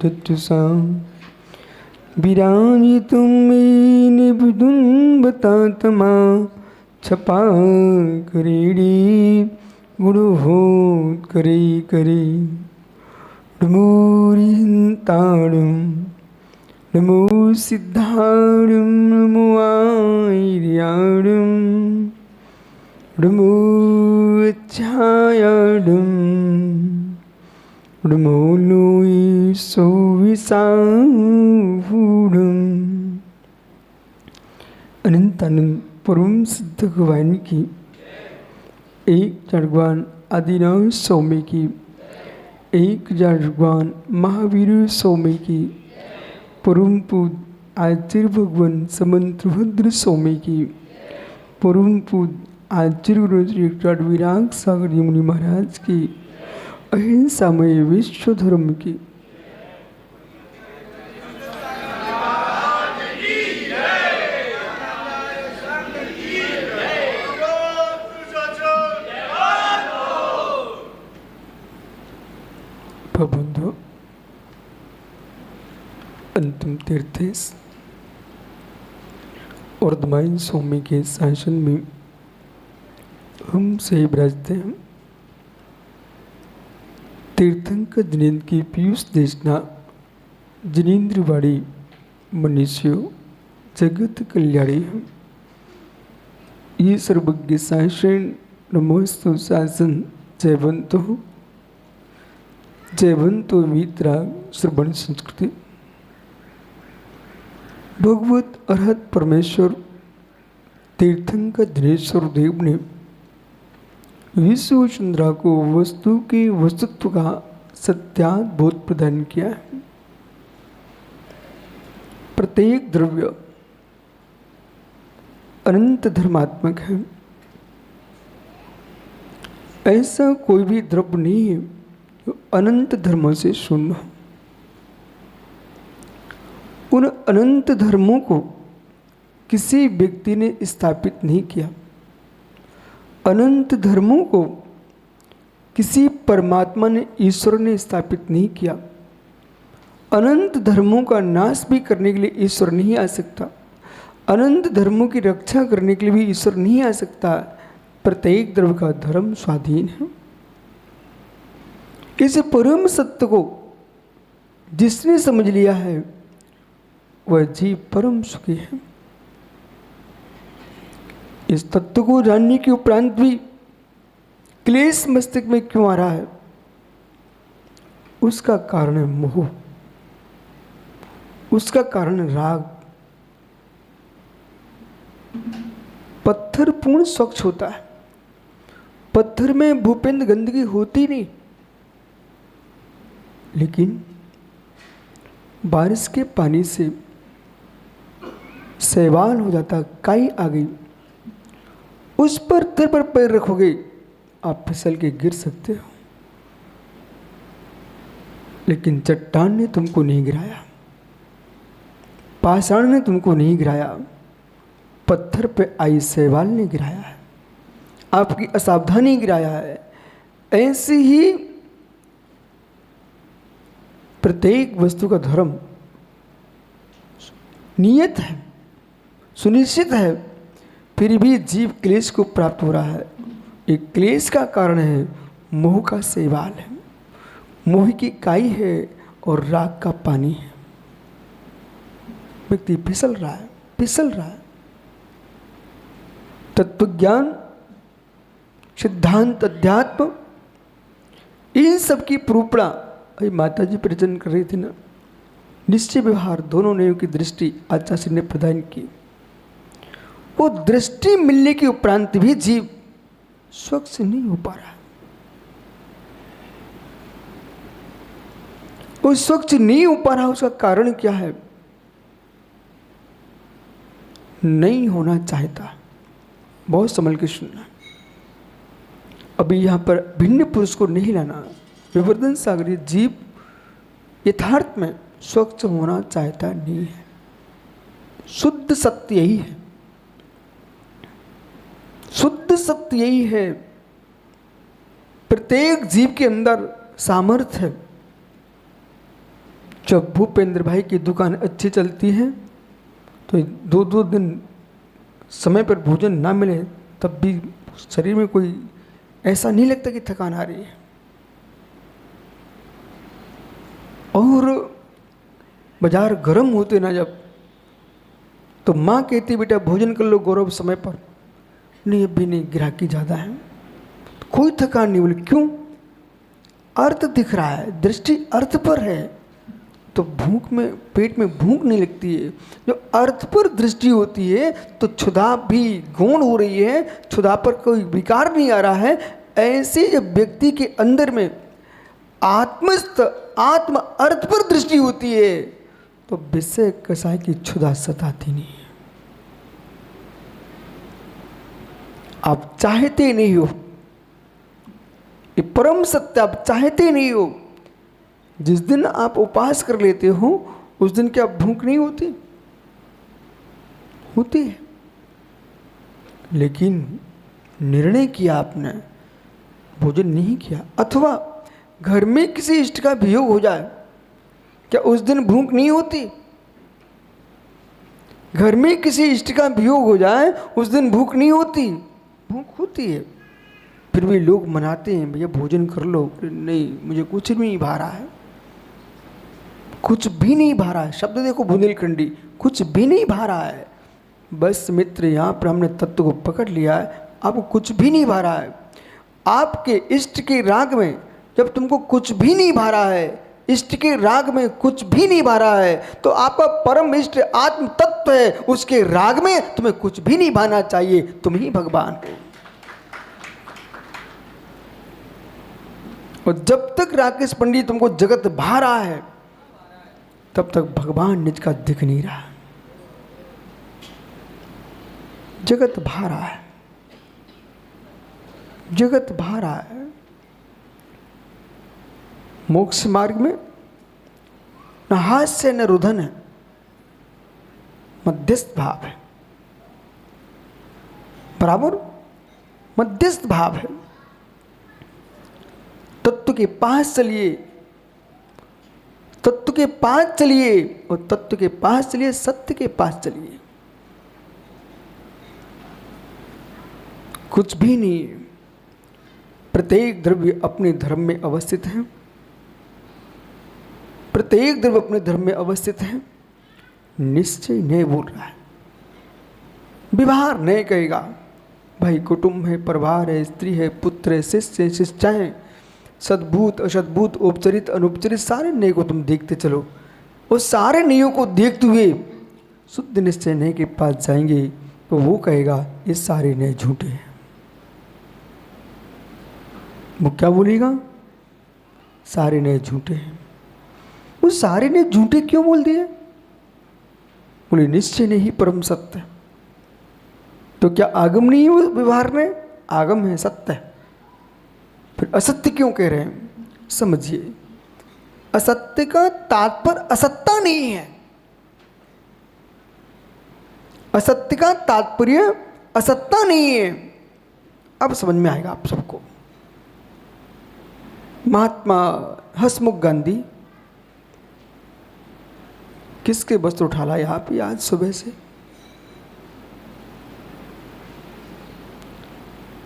तत्सा विराजितुं मे निबुधुम्बतात्मा छपा करेडी गुरुहोत्करे करे नमोरिन्ताणं नमो सिद्धाणं नमो आर्याणं नमो छायाणं नमो लोई सोविसाहुणं। अनंत अनंत परम सिद्ध भगवान की, एक भगवान आदिनाथ स्वामी की, एक भगवान महावीर स्वामी की, परम पूज्य आचार्य भगवान समंतभद्र स्वामी की, परम पूज्य आचार्य गुरु श्री विराग सागर मुनि महाराज की, अहिंसामय विश्व धर्म की। बंधु, अंतिम तीर्थेश और दमाइन स्वामी के शासन में हम से विराजते हैं। तीर्थंकर जिनेन्द्र की पीयूष देशना जिनेन्द्रवाड़ी मनुष्यों जगत कल्याणी है। ये सर्वज्ञ शासन नमोस्तु शासन जयवंतो मित्रा श्रवण संस्कृति। भगवत अरहत परमेश्वर तीर्थंकर दिनेश्वर देव ने विश्व चंद्रा को वस्तु के वस्तुत्व का सत्यात बोध प्रदान किया है। प्रत्येक द्रव्य अनंत धर्मात्मक है। ऐसा कोई भी द्रव्य नहीं है जो अनंत धर्मों से शून्य हो। उन अनंत धर्मों को किसी व्यक्ति ने स्थापित नहीं किया। अनंत धर्मों को किसी परमात्मा ने, ईश्वर ने स्थापित नहीं किया। अनंत धर्मों का नाश भी करने के लिए ईश्वर नहीं आ सकता। अनंत धर्मों की रक्षा करने के लिए भी ईश्वर नहीं आ सकता। प्रत्येक द्रव्य का धर्म स्वाधीन है। इस परम सत्य को जिसने समझ लिया है वह जीव परम सुखी है। इस तत्व को जानने के उपरांत भी क्लेश मस्तिष्क में क्यों आ रहा है? उसका कारण है मोह, उसका कारण राग। पत्थर पूर्ण स्वच्छ होता है, पत्थर में भूपेंद्र गंदगी होती नहीं, लेकिन बारिश के पानी से सैवाल हो जाता, काई आ गई, उस पर पैर रखोगे आप फिसल के गिर सकते हो। लेकिन चट्टान ने तुमको नहीं गिराया, पाषाण ने तुमको नहीं गिराया, पत्थर पे आई सैवाल ने गिराया है, आपकी असावधानी गिराया है। ऐसी ही प्रत्येक वस्तु का धर्म नियत है, सुनिश्चित है, फिर भी जीव क्लेश को प्राप्त हो रहा है। एक क्लेश का कारण है मोह का सैवाल है, मोह की काई है और राग का पानी है। व्यक्ति फिसल रहा है। तत्वज्ञान, सिद्धांत, अध्यात्म, इन सब की प्रूपणा अभी माता जी प्रवचन कर रही थी ना, निश्चय व्यवहार दोनों ने की दृष्टि आचार्य ने प्रदान की। वो दृष्टि मिलने के उपरांत भी जीव स्वच्छ नहीं हो पा रहा। वो स्वच्छ नहीं हो पा रहा, उसका कारण क्या है? नहीं होना चाहता। बहुत संभल के सुनना। अभी यहाँ पर भिन्न पुरुष को नहीं लाना। विवर्धन सागरी जीव यथार्थ में स्वच्छ होना चाहता नहीं है। शुद्ध सत्य यही है, शुद्ध सत्य यही है। प्रत्येक जीव के अंदर सामर्थ्य है, जब भूपेंद्र भाई की दुकान अच्छी चलती है तो 2-2 दिन समय पर भोजन ना मिले तब भी शरीर में कोई ऐसा नहीं लगता कि थकान आ रही है। और बाजार गर्म होते ना जब, तो माँ कहती बेटा भोजन कर लो गौरव समय पर, नहीं अभी नहीं, ग्राहकी ज़्यादा है, तो कोई थकान नहीं। बोले क्यों? अर्थ दिख रहा है, दृष्टि अर्थ पर है, तो भूख में, पेट में भूख नहीं लगती है। जो अर्थ पर दृष्टि होती है तो क्षुधा भी गौण हो रही है, क्षुधा पर कोई विकार नहीं आ रहा है। ऐसे जब व्यक्ति के अंदर में आत्मस्थ आत्म अर्थ पर दृष्टि होती है तो विषय कसाय की क्षुधा सताती नहीं है। आप चाहते नहीं हो, ये परम सत्य, आप चाहते नहीं हो। जिस दिन आप उपवास कर लेते हो उस दिन क्या भूख नहीं होती? होती है। लेकिन निर्णय किया आपने, भोजन नहीं किया, अथवा घर में किसी इष्ट का वियोग हो जाए, क्या उस दिन भूख नहीं होती? घर में किसी इष्ट का वियोग हो जाए उस दिन भूख नहीं होती? भूख होती है। फिर भी लोग मनाते हैं, भैया भोजन कर लो। नहीं, मुझे कुछ भी नहीं भा रहा है, कुछ भी नहीं भा रहा है। शब्द देखो बुंदेलखंडी, कुछ भी नहीं भा रहा है। बस मित्र, यहाँ पर हमने तत्व को पकड़ लिया है, आपको कुछ भी नहीं भा रहा है। आपके इष्ट के राग में जब तुमको कुछ भी नहीं भा रहा है, इष्ट के राग में कुछ भी नहीं भा रहा है, तो आपका परम इष्ट आत्म तत्व है, उसके राग में तुम्हें कुछ भी नहीं भाना चाहिए। तुम ही भगवान हो। और जब तक राकेश पंडित तुमको जगत भा रहा है तब तक भगवान निज का दिख नहीं रहा। जगत भा रहा है, जगत भा रहा है। मोक्ष मार्ग में न हास्य न रुदन है, मध्यस्थ भाव है। बराबर मध्यस्थ भाव है। तत्व के पास चलिए, तत्व के पास चलिए, और तत्व के पास चलिए, सत्य के पास चलिए। कुछ भी नहीं। प्रत्येक द्रव्य अपने धर्म में अवस्थित है, प्रत्येक द्रव्य अपने धर्म में अवस्थित है। निश्चय नहीं बोल रहा है, व्यवहार नहीं कहेगा। भाई कुटुंब है, परिवार है, स्त्री है, पुत्र है, शिष्य है, शिष्टाएं, सद्भूत असद्भूत, उपचरित अनुपचरित, सारे नए को तुम देखते चलो। उस सारे नयों को देखते हुए शुद्ध निश्चय नए के पास जाएंगे तो वो कहेगा ये सारे नए झूठे हैं। वो क्या बोलेगा? सारे नए झूठे हैं। वो सारे नए झूठे क्यों बोल दिए? बोले निश्चय नहीं परम सत्य। तो क्या आगम नहीं है व्यवहार में? आगम है, सत्य है। फिर असत्य क्यों कह रहे हैं? समझिए, असत्य का तात्पर्य असत्ता नहीं है। असत्य का तात्पर्य असत्ता नहीं है। अब समझ में आएगा आप सबको। महात्मा हसमुख गांधी किसके वस्त्र उठा लाए आप ही आज सुबह से?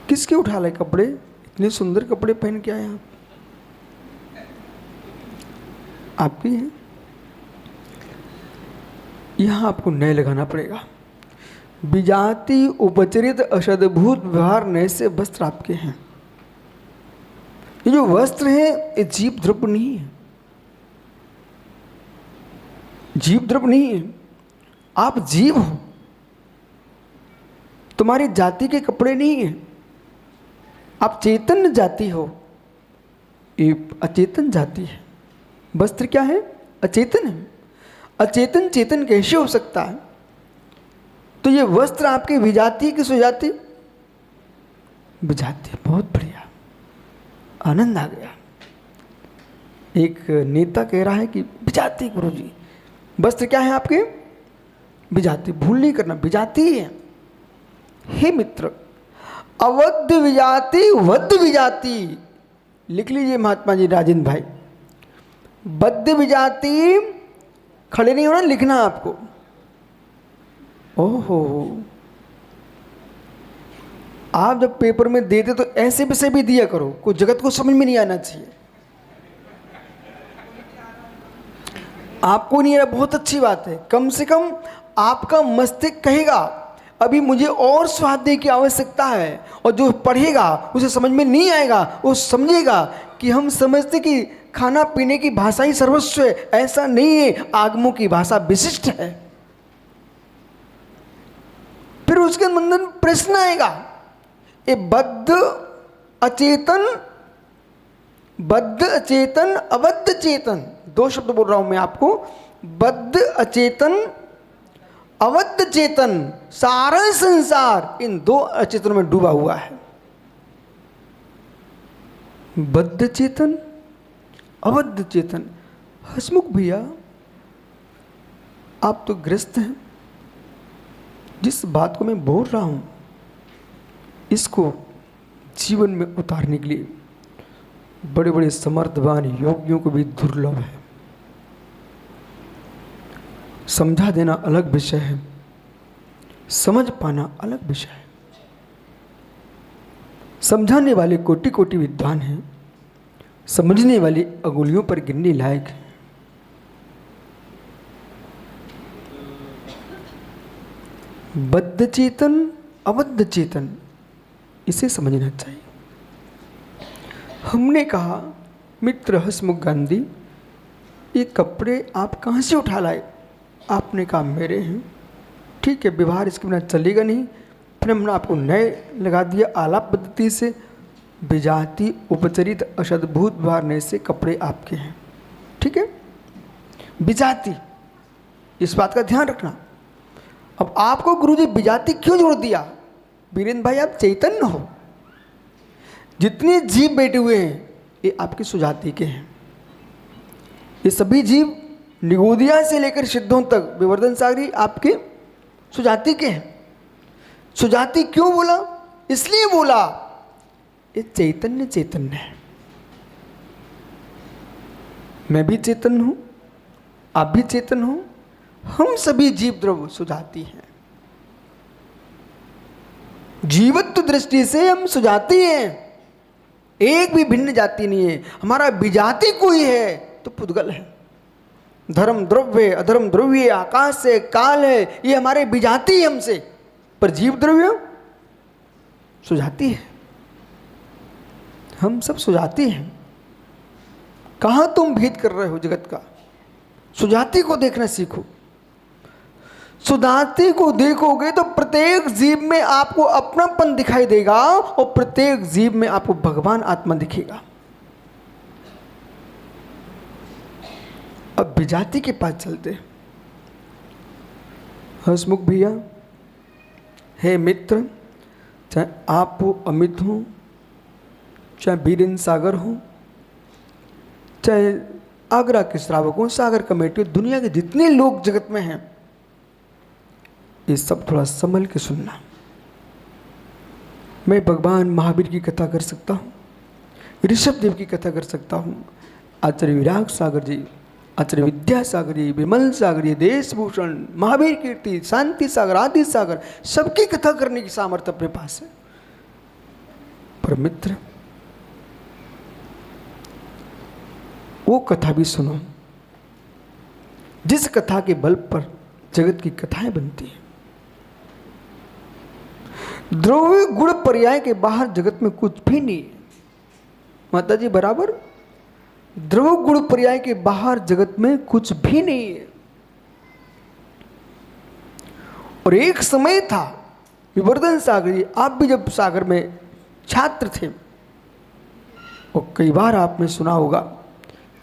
किसके उठा लाए कपड़े? इतने सुंदर कपड़े पहन के आए आप, आपकी हैं। यहां आपको नए लगाना पड़ेगा। विजाति उपचरित अशद्भूत व्यवहार नए से वस्त्र आपके हैं। ये जो वस्त्र है ये जीव द्रव्य नहीं है, जीव द्रव्य नहीं है। आप जीव हो, तुम्हारी जाति के कपड़े नहीं है। आप चेतन जाति हो, ये अचेतन जाति है। वस्त्र क्या है? अचेतन है। अचेतन चेतन कैसे हो सकता है? तो ये वस्त्र आपके विजाति की सुजाति? विजाति। बहुत बढ़िया, आनंद आ गया। एक नेता कह रहा है कि विजाति गुरुजी, वस्त्र क्या है आपके? विजाति। भूल नहीं करना, विजाति है। हे मित्र, अवध विजाति वध विजाति लिख लीजिए महात्मा जी, राजेंद्र भाई। बद्ध विजाति खड़े नहीं होना, लिखना है आपको। ओहो, आप जब पेपर में देते तो ऐसे विषय भी दिया करो, कोई जगत को समझ में नहीं आना चाहिए। आपको नहीं आ रहा, बहुत अच्छी बात है, कम से कम आपका मस्तिष्क कहेगा अभी मुझे और स्वाध्याय की आवश्यकता है, और जो पढ़ेगा उसे समझ में नहीं आएगा, वो समझेगा कि हम समझते कि खाना पीने की भाषा ही सर्वस्व है, ऐसा नहीं है, आगमों की भाषा विशिष्ट है। फिर उसके मन में प्रश्न आएगा, ये बद्ध अचेतन, बद्ध अचेतन, अबद्ध चेतन, दो शब्द बोल रहा हूं मैं आपको, बद्ध अचेतन, अबद्ध चेतन, सारा संसार इन दो अचेतनों में डूबा हुआ है। बद्ध चेतन, अबद्ध चेतन। हसमुख भैया, आप तो ग्रस्त हैं। जिस बात को मैं बोल रहा हूं इसको जीवन में उतारने के लिए बड़े बड़े समर्थवान योगियों को भी दुर्लभ है। समझा देना अलग विषय है, समझ पाना अलग विषय है। समझाने वाले कोटि कोटि विद्वान हैं, समझने वाले अंगुलियों पर गिनने लायक हैं। बद्ध चेतन, अबद्ध चेतन, इसे समझना चाहिए। हमने कहा, मित्र हसमुख गांधी, ये कपड़े आप कहाँ से उठा लाए? आपने कहा मेरे हैं। ठीक है, व्यवहार इसके बिना चलेगा नहीं। फिर हमने आपको नए लगा दिया आलाप पद्धति से, विजाति उपचरित अशद्भूत व्यवहार नए से कपड़े आपके हैं। ठीक है, विजाति, इस बात का ध्यान रखना। अब आपको गुरुजी विजाति क्यों जोड़ दिया? वीरेंद्र भाई, आप चैतन्य हो, जितने जीव बैठे हुए हैं ये आपकी सुजाति के हैं। ये सभी जीव निगोदिया से लेकर सिद्धों तक, विवर्धन सागरी आपके सुजाति के हैं। सुजाति क्यों बोला? इसलिए बोला ये चैतन्य चैतन्य है। मैं भी चेतन हूं, आप भी चेतन हो, हम सभी जीव द्रव्य सुजाति हैं। जीवत्व दृष्टि से हम सुजाति हैं, एक भी भिन्न जाति नहीं है। हमारा विजाति कोई है तो पुद्गल है। धर्म द्रव्य, अधर्म द्रव्य, आकाश से काल है, ये हमारे विजाति है हमसे, पर जीव द्रव्य सुजाति है। हम सब सुजाति हैं। कहाँ तुम भेद कर रहे हो जगत का? सुजाति को देखना सीखो। सुजाति को देखोगे तो प्रत्येक जीव में आपको अपनापन दिखाई देगा, और प्रत्येक जीव में आपको भगवान आत्मा दिखेगा। अब विजाति के पास चलते। हसमुख भैया, हे मित्र, चाहे आप हो अमित हो, चाहे वीरेंद्र सागर हो, चाहे आगरा के श्रावक हो, सागर कमेटी, दुनिया के जितने लोग जगत में हैं, ये सब थोड़ा संभल के सुनना। मैं भगवान महावीर की कथा कर सकता हूँ, ऋषभ देव की कथा कर सकता हूँ, आचार्य विराग सागर जी, आचार्य विद्यासागर जी, विमल सागर जी, देशभूषण, महावीर कीर्ति, शांति सागर, आदि सागर, सबकी कथा करने की सामर्थ्य अपने पास है। पर मित्र, वो कथा भी सुनो जिस कथा के बल पर जगत की कथाएं बनती हैं। द्रव्य गुण पर्याय के बाहर जगत में कुछ भी नहीं है। माता जी बराबर, द्रव्य गुण पर्याय के बाहर जगत में कुछ भी नहीं है। और एक समय था, विवर्धन सागर जी, आप भी जब सागर में छात्र थे, और कई बार आपने सुना होगा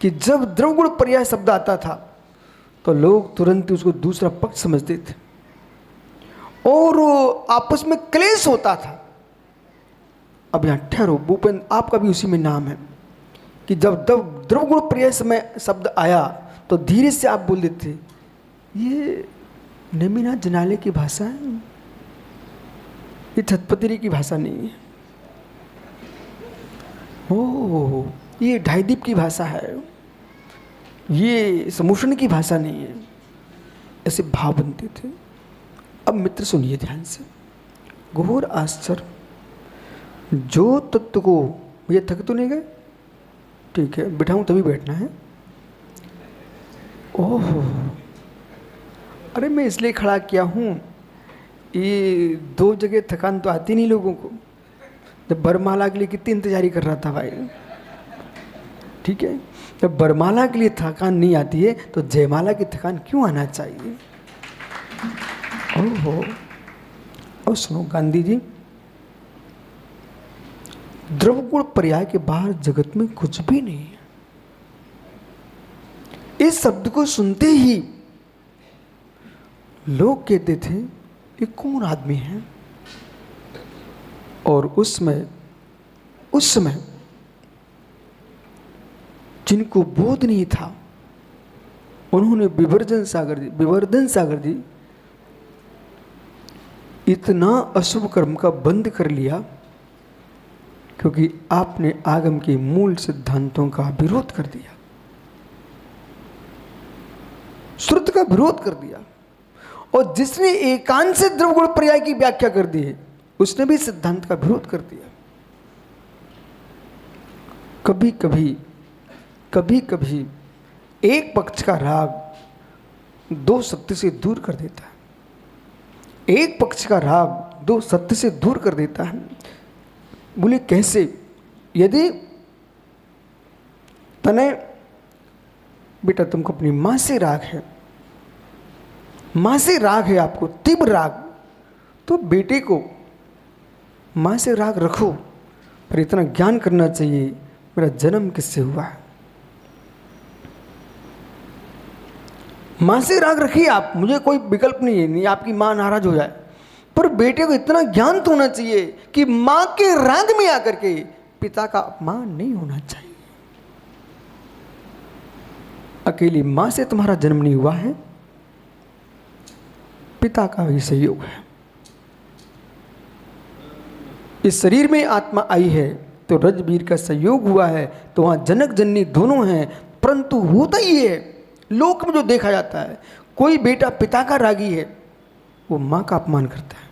कि जब द्रव्य गुण पर्याय शब्द आता था तो लोग तुरंत उसको दूसरा पक्ष समझते थे और आपस में क्लेश होता था। अब यहाँ ठहरो, भूपेंद्र आपका भी उसी में नाम है कि जब द्रव्य गुण पर्याय समय शब्द आया तो धीरे से आप बोल देते, ये नेमिनाथ जनाले की भाषा है, ये छतपतिरी की भाषा नहीं है, ओह ये ढाईदीप की भाषा है, ये समूषण की भाषा नहीं है। ऐसे भाव बनते थे। अब मित्र सुनिए ध्यान से, घोर आश्चर्य, जो तत्व को, भैया थक तो नहीं गए? ठीक है, बिठाऊं तभी बैठना है। ओहो, अरे मैं इसलिए खड़ा किया हूँ, ये 2 जगह थकान तो आती नहीं लोगों को। जब बरमाला के लिए कितनी इंतजारी कर रहा था भाई, ठीक है, जब बरमाला के लिए थकान नहीं आती है तो जयमाला की थकान क्यों आना चाहिए? ओहो, और सुनो गांधी जी, द्रवगुण पर्याय के बाहर जगत में कुछ भी नहीं है। इस शब्द को सुनते ही लोग कहते थे ये कौन आदमी है? और उस समय जिनको बोध नहीं था, उन्होंने विवर्धन सागर जी इतना अशुभ कर्म का बंद कर लिया क्योंकि आपने आगम के मूल सिद्धांतों का विरोध कर दिया, श्रुति का विरोध कर दिया। और जिसने एकांत से द्रवगुण पर्याय की व्याख्या कर दी है, उसने भी सिद्धांत का विरोध कर दिया। कभी कभी एक पक्ष का राग 2 सत्य से दूर कर देता है, एक पक्ष का राग 2 सत्य से दूर कर देता है। बोले कैसे? यदि तने बेटा तुमको अपनी मां से राग है, मां से राग है आपको, तीव्र राग, तो बेटे को मां से राग रखो, पर इतना ज्ञान करना चाहिए मेरा जन्म किससे हुआ है। मां से राग रखिए आप, मुझे कोई विकल्प नहीं है, नहीं आपकी मां नाराज हो जाए, पर बेटे को इतना ज्ञान तो होना चाहिए कि मां के राग में आकर के पिता का अपमान नहीं होना चाहिए। अकेली मां से तुम्हारा जन्म नहीं हुआ है, पिता का भी सहयोग है। इस शरीर में आत्मा आई है तो रजबीर का सहयोग हुआ है, तो वहां जनक जननी दोनों हैं। परंतु होता ही है लोक में जो देखा जाता है, कोई बेटा पिता का रागी है वो मां का अपमान करता है,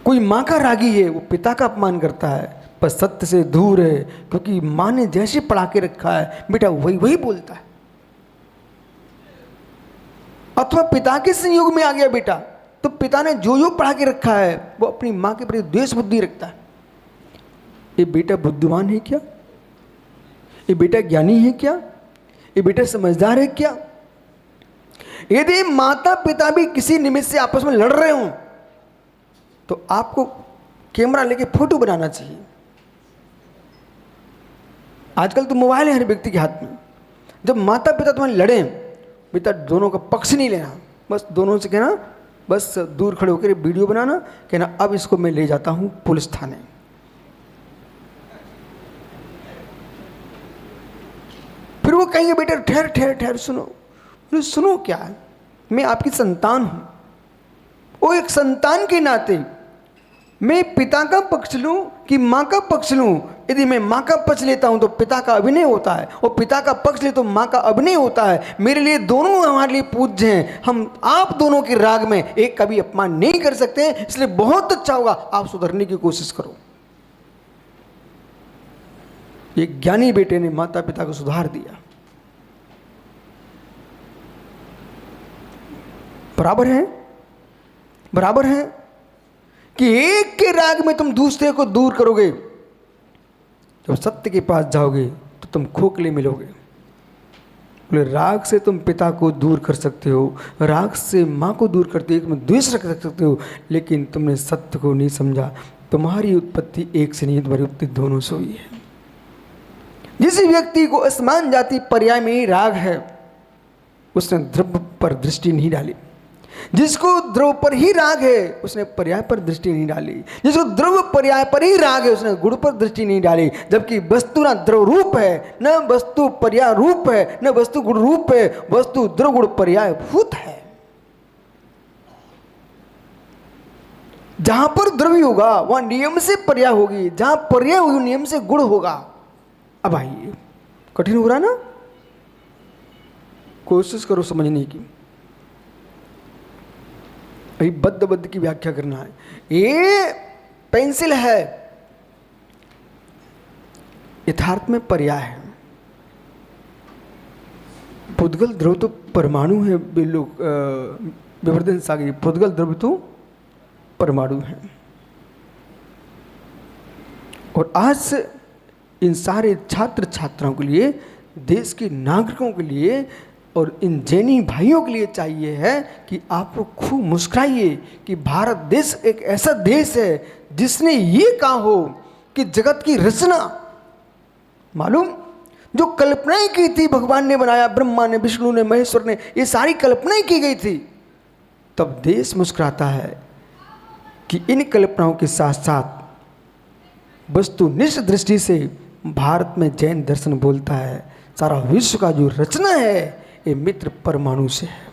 कोई मां का रागी है वो पिता का अपमान करता है, पर सत्य से दूर है, क्योंकि मां ने जैसे पढ़ा के रखा है बेटा वही बोलता है। अथवा पिता के संयोग में आ गया बेटा, तो पिता ने जो पढ़ा के रखा है वो अपनी मां के प्रति द्वेष बुद्धि रखता है। ये बेटा बुद्धिमान है क्या? ये बेटा ज्ञानी है क्या? ये बेटा समझदार है क्या? यदि माता पिता भी किसी निमित्त से आपस में लड़ रहे हों तो आपको कैमरा लेके फोटो बनाना चाहिए। आजकल तो मोबाइल है हर व्यक्ति के हाथ में। जब माता पिता तुम्हारे लड़े, बेटा दोनों का पक्ष नहीं लेना, बस दोनों से कहना, बस दूर खड़े होकर वीडियो बनाना, कहना अब इसको मैं ले जाता हूं पुलिस थाने। फिर वो कहेंगे बेटा ठहर ठहर ठहर सुनो। बोले सुनो क्या है, मैं आपकी संतान हूं, वो एक संतान के नाते मैं पिता का पक्ष लूं कि मां का पक्ष लूं। यदि मैं मां का पक्ष लेता हूं तो पिता का अभिनय होता है, और पिता का पक्ष ले तो मां का अभिनय होता है। मेरे लिए दोनों हमारे लिए पूज्य हैं। हम आप दोनों के राग में एक कभी अपमान नहीं कर सकते, इसलिए बहुत अच्छा होगा आप सुधरने की कोशिश करो। एक ज्ञानी बेटे ने माता पिता को सुधार दिया। बराबर है कि एक के राग में तुम दूसरे को दूर करोगे, जब सत्य के पास जाओगे तो तुम खोखले मिलोगे। बोले राग से तुम पिता को दूर कर सकते हो, राग से माँ को दूर करते एक में द्वेष रख सकते हो, लेकिन तुमने सत्य को नहीं समझा। तुम्हारी उत्पत्ति एक से नहीं, तुम्हारी उत्पत्ति दोनों से हुई है। जिस व्यक्ति को असमान जाति पर्याय में ही राग है, उसने द्रव्य पर दृष्टि नहीं डाली। जिसको द्रव्य पर ही राग है उसने पर्याय पर दृष्टि नहीं डाली। जिसको द्रव्य पर्याय पर ही राग है उसने गुण पर दृष्टि नहीं डाली। जबकि वस्तु ना द्रव्य रूप है, न वस्तु पर्याय रूप है, न वस्तु गुण रूप है, वस्तु द्रव्य गुण पर्याय भूत है। जहां पर द्रव्य होगा वहां नियम से पर्याय होगी, जहां पर्याय होगी नियम से गुण होगा। अब आइए, कठिन हो रहा ना, कोशिश करो समझने की। अभी बद्ध की व्याख्या करना है। ये पेंसिल है, यथार्थ में पर्याय है। पुद्गल द्रव तो परमाणु है, विवर्धन सागर, पुद्गल द्रव तो परमाणु है। और आज इन सारे छात्र छात्राओं के लिए, देश के नागरिकों के लिए और इन जैनी भाइयों के लिए चाहिए है कि आप लोग खूब मुस्कुराइए कि भारत देश एक ऐसा देश है जिसने ये कहा हो कि जगत की रचना, मालूम, जो कल्पनाएं की थी भगवान ने बनाया, ब्रह्मा ने, विष्णु ने, महेश्वर ने, ये सारी कल्पनाएं की गई थी। तब देश मुस्कुराता है कि इन कल्पनाओं के साथ साथ वस्तुनिष्ठ दृष्टि से भारत में जैन दर्शन बोलता है सारा विश्व का जो रचना है ये मित्र परमाणु से है।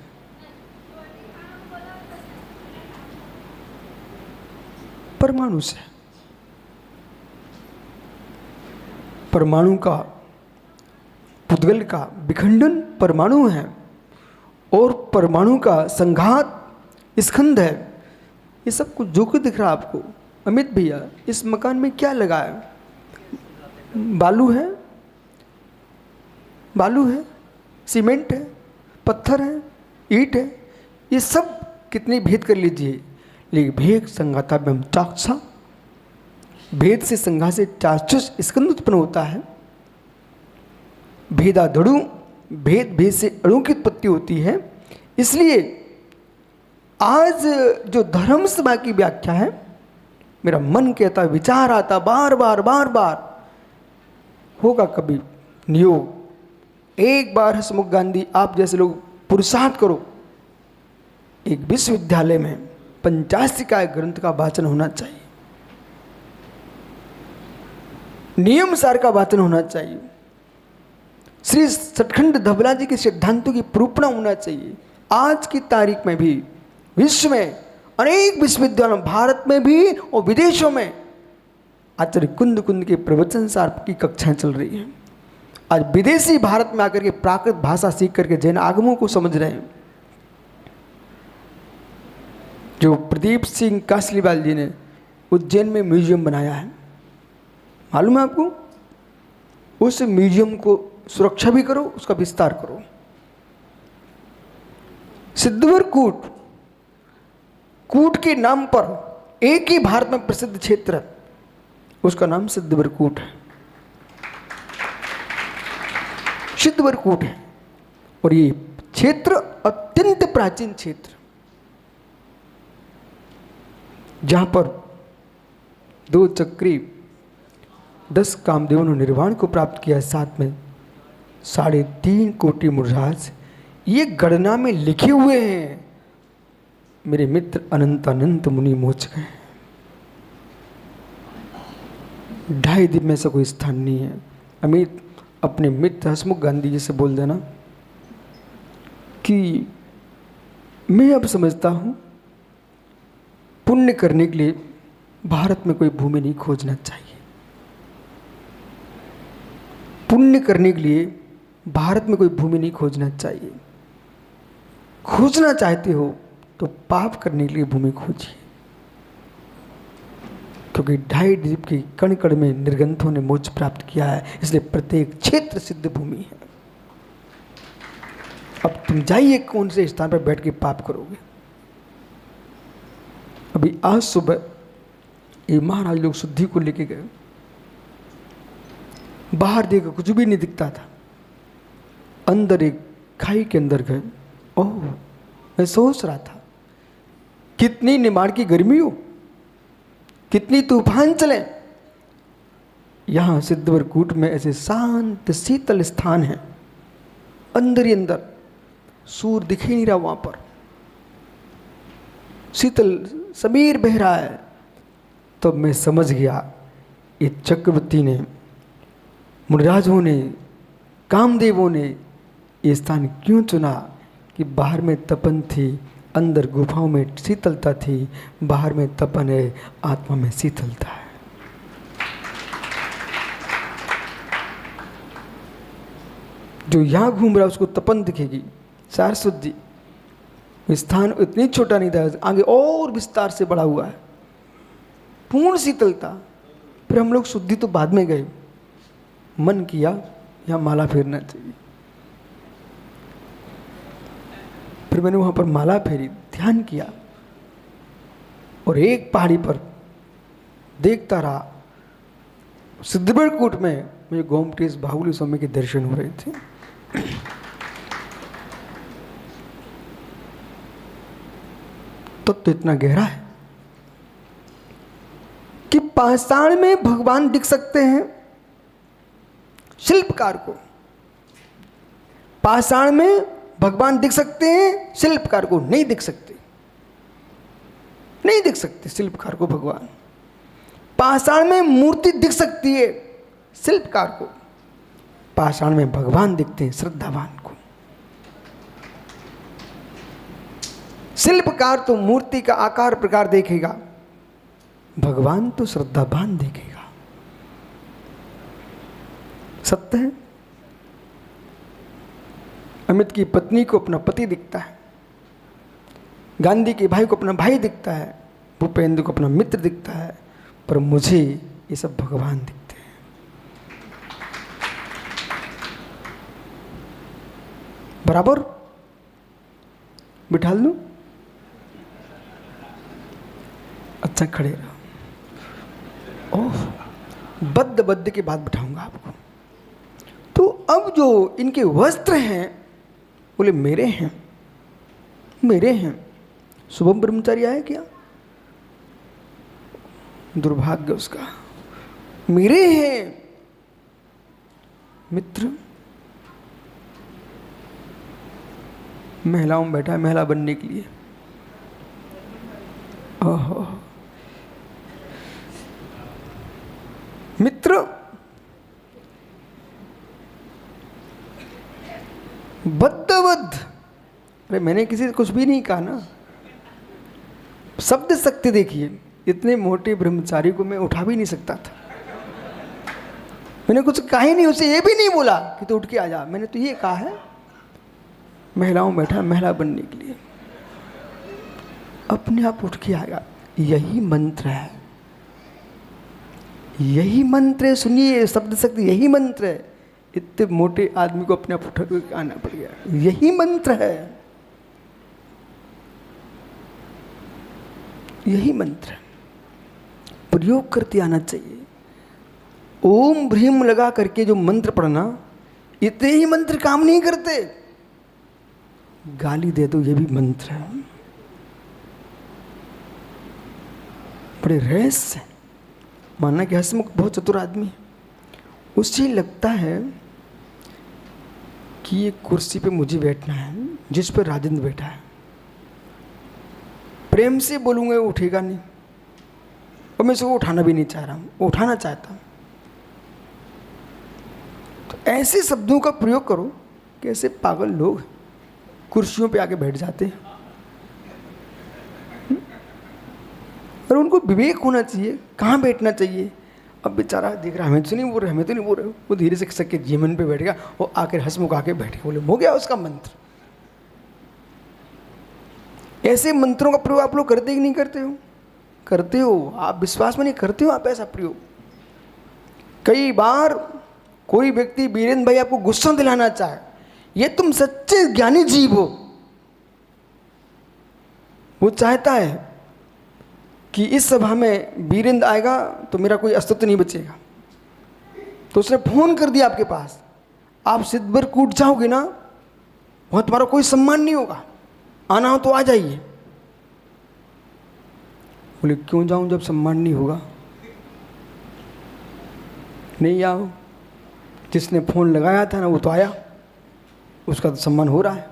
परमाणु से, परमाणु का, पुद्गल का विखंडन परमाणु है और परमाणु का संघात स्कंद है। ये सब कुछ जो कुछ दिख रहा है आपको, अमित भैया इस मकान में क्या लगा है? बालू है, बालू है, सीमेंट है, पत्थर है, ईंट है, ये सब कितनी भेद कर लीजिए, लेकिन भेद संघाता में चाक्षा, भेद से संघा से चाक्षुष स्कंद उत्पन्न होता है। भेदा धड़ु, भेद भेद से अणु की उत्पत्ति होती है। इसलिए आज जो धर्म सभा की व्याख्या है, मेरा मन कहता, विचार आता बार बार बार बार, होगा कभी नियोग, एक बार हसमुख गांधी आप जैसे लोग पुरुषार्थ करो, एक विश्वविद्यालय में पंचाशिका ग्रंथ का वाचन होना चाहिए, नियम सार का वाचन होना चाहिए, श्री सचखंड धबला जी के सिद्धांतों की प्रूपणा होना चाहिए। आज की तारीख में भी विश्व में अनेक विश्वविद्यालयों, भारत में भी और विदेशों में आचार्य कुंद कुंद के प्रवचन सार की कक्षाएं चल रही हैं। आज विदेशी भारत में आकर के प्राकृत भाषा सीख करके जैन आगमों को समझ रहे हैं। जो प्रदीप सिंह कासलीवाल जी ने उज्जैन में म्यूजियम बनाया है, मालूम है आपको? उस म्यूजियम को सुरक्षा भी करो, उसका विस्तार करो। सिद्धवर कूट, कूट के नाम पर एक ही भारत में प्रसिद्ध क्षेत्र, उसका नाम सिद्धवर कूट है, सिद्धवर कूट है। और ये क्षेत्र अत्यंत प्राचीन क्षेत्र, जहां पर 2 चक्री 10 कामदेवों ने निर्वाण को प्राप्त किया, साथ में 3.5 कोटि मुरराज, ये गणना में लिखे हुए हैं। मेरे मित्र अनंत अनंत मुनि मोच गए। 2.5 दिन में से कोई स्थान नहीं है। अमित अपने मित्र हसमुख गांधी जी से बोल देना कि मैं अब समझता हूँ पुण्य करने के लिए भारत में कोई भूमि नहीं खोजना चाहिए। पुण्य करने के लिए भारत में कोई भूमि नहीं खोजना चाहिए। खोजना चाहते हो तो पाप करने के लिए भूमि खोजिए, क्योंकि 2.5 द्वीप के कण कण में निर्गंथों ने मोक्ष प्राप्त किया है, इसलिए प्रत्येक क्षेत्र सिद्ध भूमि है। अब तुम जाइए कौन से स्थान पर बैठ के पाप करोगे। अभी आज सुबह ये महाराज लोग शुद्धि को लेके गए, बाहर देखा कुछ भी नहीं दिखता था, अंदर एक खाई के अंदर गए। ओह, मैं सोच रहा था कितनी निमाड़ की गर्मी हो, कितनी तूफान चले, यहाँ सिद्धवर कूट में ऐसे शांत शीतल स्थान है, अंदर ही अंदर सूर्य दिख ही नहीं रहा, वहां पर शीतल समीर बह रहा है। तब मैं समझ गया ये चक्रवर्ती ने, मुनिराजों ने, कामदेवों ने ये स्थान क्यों चुना कि बाहर में तपन थी, अंदर गुफाओं में शीतलता थी, बाहर में तपन है, आत्मा में शीतलता है। जो यहाँ घूम रहा है उसको तपन दिखेगी। सारस्वत जी स्थान इतनी छोटा नहीं था, आगे और विस्तार से बढ़ा हुआ है, पूर्ण शीतलता। फिर हम लोग शुद्धि तो बाद में गए, मन किया यहाँ माला फेरना चाहिए। फिर मैंने वहाँ पर माला फेरी, ध्यान किया, और एक पहाड़ी पर देखता रहा, सिद्धबड़कूट में मुझे गोमटेश बाहुली स्वामी के दर्शन हो रहे थे। तो इतना गहरा है कि पाषाण में भगवान दिख सकते हैं शिल्पकार को, पाषाण में भगवान दिख सकते हैं, शिल्पकार को नहीं दिख सकते, नहीं दिख सकते शिल्पकार को भगवान। पाषाण में मूर्ति दिख सकती है शिल्पकार को, पाषाण में भगवान दिखते हैं श्रद्धावान को। शिल्पकार तो मूर्ति का आकार प्रकार देखेगा, भगवान तो श्रद्धावान देखेगा। सत्य है। अमित की पत्नी को अपना पति दिखता है, गांधी के भाई को अपना भाई दिखता है, भूपेंद्र को अपना मित्र दिखता है, पर मुझे ये सब भगवान दिखते हैं। बराबर बिठा लूं? अच्छा खड़े रहो। ओह, बद्ध के बाद बिठाऊंगा आपको। तो अब जो इनके वस्त्र हैं बोले मेरे हैं, मेरे हैं। शुभम ब्रह्मचारी आया क्या? दुर्भाग्य उसका, मेरे हैं मित्र। महिलाओं में बैठा है महिला बनने के लिए। ओहो, मित्र बद्धबद्ध। अरे मैंने किसी से कुछ भी नहीं कहा ना, शब्द शक्ति देखिए, इतने मोटे ब्रह्मचारी को मैं उठा भी नहीं सकता था। मैंने कुछ कहा ही नहीं, उसे ये भी नहीं बोला कि तो उठ के आ जा। मैंने तो ये कहा है महिलाओं में बैठा महिला बनने के लिए, अपने आप उठ के आएगा। यही मंत्र है, यही मंत्र है। सुनिए शब्द शक्ति, यही मंत्र है। इतने मोटे आदमी को अपने आप उठ के आना पड़ गया, यही मंत्र है, यही मंत्र है। प्रयोग करते आना चाहिए। ओम भ्रीम लगा करके जो मंत्र पढ़ना, इतने ही मंत्र काम नहीं करते। गाली दे दो, ये भी मंत्र है। बड़े रहस्य। माना कि हसमुख बहुत चतुर आदमी है, उसे लगता है कि ये कुर्सी पे मुझे बैठना है जिस पर राजेंद्र बैठा है। प्रेम से बोलूँगा वो उठेगा नहीं, और मैं उसको उठाना भी नहीं चाह रहा हूँ, वो उठाना चाहता हूँ। तो ऐसे शब्दों का प्रयोग करो कि ऐसे पागल लोग कुर्सियों पे आके बैठ जाते हैं। और उनको विवेक होना चाहिए कहाँ बैठना चाहिए। अब बेचारा देख रहा हमें तो नहीं बोल रहे, हमें तो नहीं बोल रहे। वो धीरे से सके जीवन पे बैठेगा, वो आकर हंसमुख आके बैठेगा, बोले हो गया उसका मंत्र। ऐसे मंत्रों का प्रयोग आप लोग करते कि नहीं करते हो? करते हो, आप विश्वास में नहीं करते हो आप ऐसा प्रयोग। कई बार कोई व्यक्ति वीरेंद्र भाई आपको गुस्सा दिलाना चाहे, ये तुम सच्चे ज्ञानी जीव हो, वो चाहता है कि इस सभा में वीरेंद्र आएगा तो मेरा कोई अस्तित्व नहीं बचेगा, तो उसने फोन कर दिया आपके पास, आप सिद्धबड़कूट जाओगे ना, वहाँ तुम्हारा कोई सम्मान नहीं होगा, आना हो तो आ जाइए। बोले क्यों जाऊं जब सम्मान नहीं होगा? नहीं आओ, जिसने फोन लगाया था ना वो तो आया, उसका तो सम्मान हो रहा है।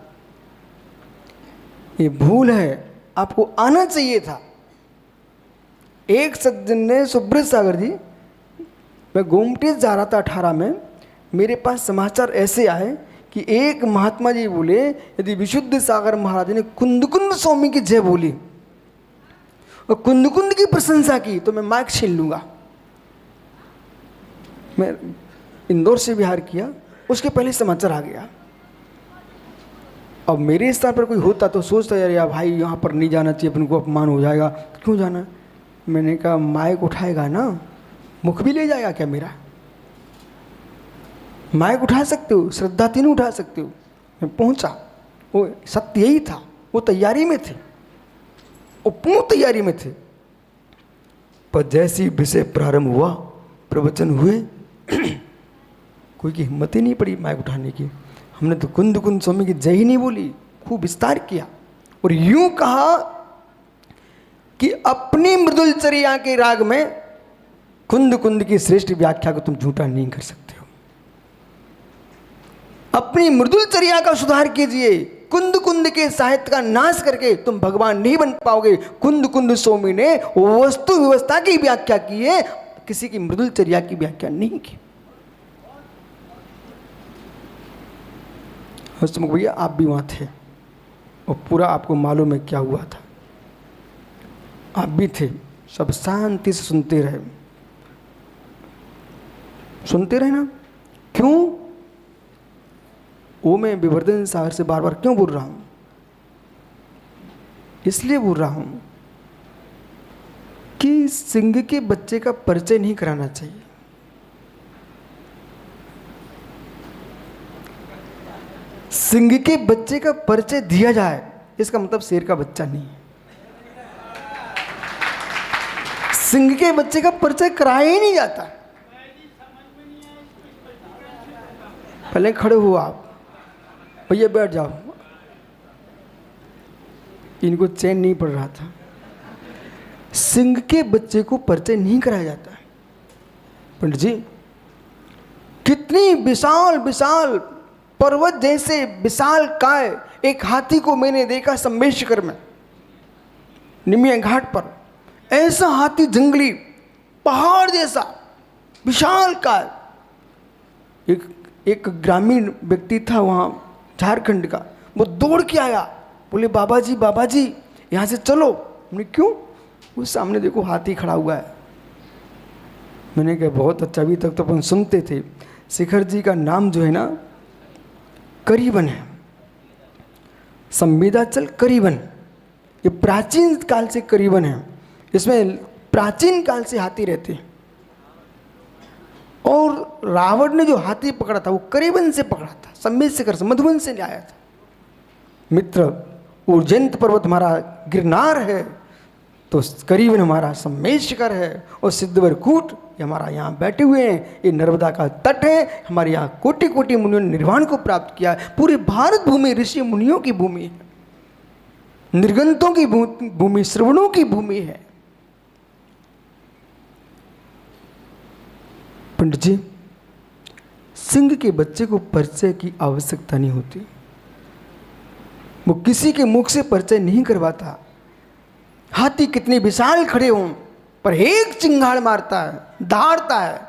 ये भूल है, आपको आना चाहिए था। एक सज्जन ने, सुब्रत सागर जी, मैं गोमटेश जा रहा था 18 में, मेरे पास समाचार ऐसे आए कि एक महात्मा जी बोले यदि विशुद्ध सागर महाराज ने कुंदकुंद स्वामी की जय बोली और कुंदकुंद की प्रशंसा की तो मैं माइक छीन लूँगा। मैं इंदौर से बिहार किया, उसके पहले समाचार आ गया। अब मेरे स्थान पर कोई होता तो सोचता यार भाई यहाँ पर नहीं जाना चाहिए, अपन को अपमान हो जाएगा, क्यों जाना। मैंने कहा माइक उठाएगा ना, मुख भी ले जाएगा क्या मेरा? माइक उठा सकते हो, श्रद्धा तीनों उठा सकते हो। मैं पहुंचा, वो सत्य यही था, वो तैयारी में थे, वो पूर्ण तैयारी में थे। पर जैसी विषय प्रारंभ हुआ, प्रवचन हुए, कोई की हिम्मत ही नहीं पड़ी माइक उठाने की। हमने तो कुंद कुंद स्वामी की जय ही नहीं बोली, खूब विस्तार किया और यूं कहा कि अपनी मृदुलचर्या के राग में कुंद कुंद की श्रेष्ठ व्याख्या को तुम झूठा नहीं कर सकते हो। अपनी मृदुलचर्या का सुधार कीजिए। कुंद कुंद के साहित्य का नाश करके तुम भगवान नहीं बन पाओगे। कुंद कुंद स्वामी ने वस्तु व्यवस्था की व्याख्या की है, किसी की मृदुलचर्या की व्याख्या नहीं की। हसमुख भैया आप भी वहां थे और पूरा आपको मालूम है क्या हुआ था। आप भी थे, सब शांति से सुनते रहे ना। क्यों? वो मैं विवर्धन सागर से बार बार क्यों बोल रहा हूं? इसलिए बोल रहा हूं कि सिंह के बच्चे का परिचय नहीं कराना चाहिए। सिंह के बच्चे का परिचय दिया जाए, इसका मतलब शेर का बच्चा नहीं है। सिंह के बच्चे का परिचय कराया ही नहीं जाता। पहले खड़े हो आप, भैया बैठ जाओ, इनको चैन नहीं पड़ रहा था। सिंह के बच्चे को परिचय नहीं कराया जाता। पंडित जी, कितनी विशाल विशाल पर्वत जैसे विशाल काय एक हाथी को मैंने देखा सम्मेशकर में, निमिया घाट पर। ऐसा हाथी, जंगली पहाड़ जैसा विशाल काय। एक ग्रामीण व्यक्ति था वहाँ झारखंड का, वो दौड़ के आया, बोले बाबा जी यहाँ से चलो। हमने क्यों? उस सामने देखो हाथी खड़ा हुआ है। मैंने कहा बहुत अच्छा, अभी तक तो अपन सुनते थे। शिखर जी का नाम जो है ना करीबन है, संवेदाचल करीबन, ये प्राचीन काल से करीबन है। इसमें प्राचीन काल से हाथी रहते हैं। और रावण ने जो हाथी पकड़ा था वो करीबन से पकड़ा था, सम्मेशकर से, मधुबन से लाया था। मित्र, उज्जैन पर्वत हमारा गिरनार है, तो करीबन हमारा सम्मेशकर है। और सिद्धवरकूट ये हमारा यहाँ बैठे हुए हैं, ये नर्मदा का तट है। हमारे यहाँ कोटि कोटि मुनियों ने निर्वाण को प्राप्त किया है। पूरी भारत भूमि ऋषि मुनियों की भूमि है, निर्गंतों की भूमि, श्रवणों की भूमि है। पंडित जी, सिंह के बच्चे को परिचय की आवश्यकता नहीं होती। वो किसी के मुख से परिचय नहीं करवाता। हाथी कितने विशाल खड़े हों, पर एक चिंगाड़ मारता है, दहाड़ता है।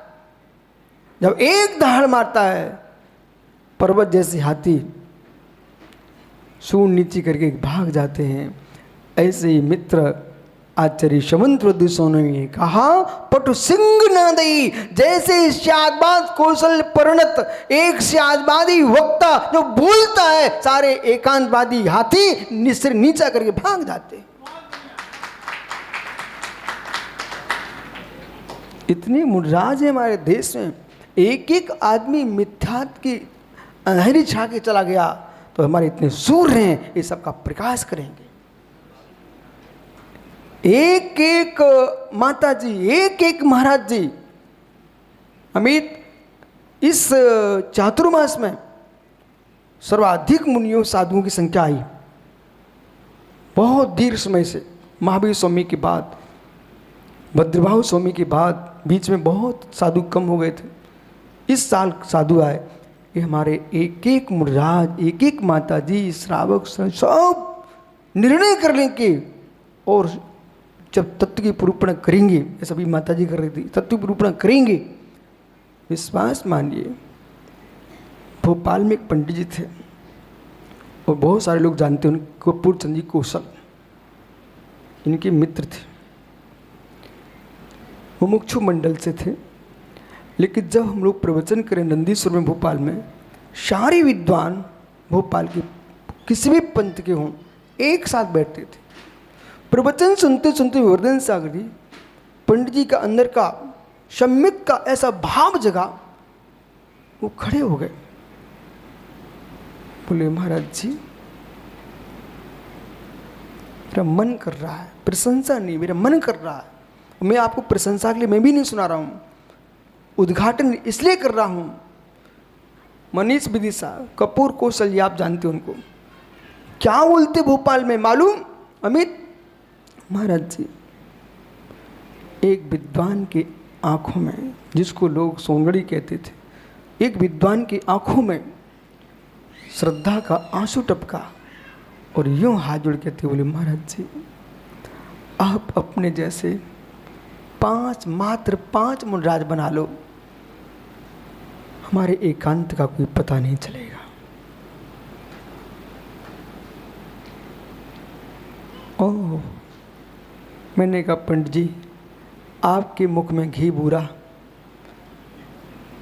जब एक दहाड़ मारता है, पर्वत जैसे हाथी सूंड नीची करके भाग जाते हैं। ऐसे ही मित्र आचार्य शमंत सोने ने कहा, पटु सिंह न दई, जैसे श्यादबाद कौशल परिणत एक श्यादबादी वक्ता जो बोलता है, सारे एकांतवादी हाथी सिर नीचा करके भाग जाते। इतनी मुर्राज है हमारे देश में। एक एक आदमी मिथ्यात्व की अंधेरी छा के चला गया, तो हमारे इतने सूर्य हैं, ये सबका प्रकाश करेंगे। एक एक माता जी, एक एक महाराज जी। अमित, इस चातुर्मास में सर्वाधिक मुनियों साधुओं की संख्या आई। बहुत दीर्घ समय से, महावीर स्वामी के बाद, भद्रभाव स्वामी के बाद बीच में बहुत साधु कम हो गए थे। इस साल साधु आए। ये हमारे एक एक मुराज, एक एक माता जी, श्रावक सब निर्णय कर लेंगे और जब तत्व की निरूपण करेंगे, ये सभी माता जी कर रही थी, तत्व की निरूपण करेंगे। विश्वास मानिए। भोपाल में एक पंडित जी थे और बहुत सारे लोग जानते हैं उनको, पूर्णचंद जी कौशल, इनके मित्र थे। वो मुक्षु मंडल से थे, लेकिन जब हम लोग प्रवचन करें नंदीश्वर में, भोपाल में, सारे विद्वान भोपाल के किसी भी पंथ के हों, एक साथ बैठते थे। प्रवचन सुनते सुनते गोवर्धन सागर जी, पंडित जी का अंदर का सम्यक का ऐसा भाव जगा, वो खड़े हो गए। बोले महाराज जी, मेरा मन कर रहा है, प्रशंसा नहीं, मेरा मन कर रहा है। मैं आपको प्रशंसा के लिए मैं भी नहीं सुना रहा हूँ, उद्घाटन इसलिए कर रहा हूँ। मनीष विदिशा, कपूर कौशल, ये आप जानते हो उनको, क्या बोलते भोपाल में मालूम अमित? महाराज जी, एक विद्वान की आंखों में, जिसको लोग सोनगढ़ी कहते थे, एक विद्वान की आंखों में श्रद्धा का आंसू टपका और यूं हाथ जोड़ के थे, बोले महाराज जी, आप अपने जैसे मात्र पांच मुनराज बना लो, हमारे एकांत का कोई पता नहीं चलेगा। ओह, मैंने कहा पंडित जी, आपके मुख में घी बूरा,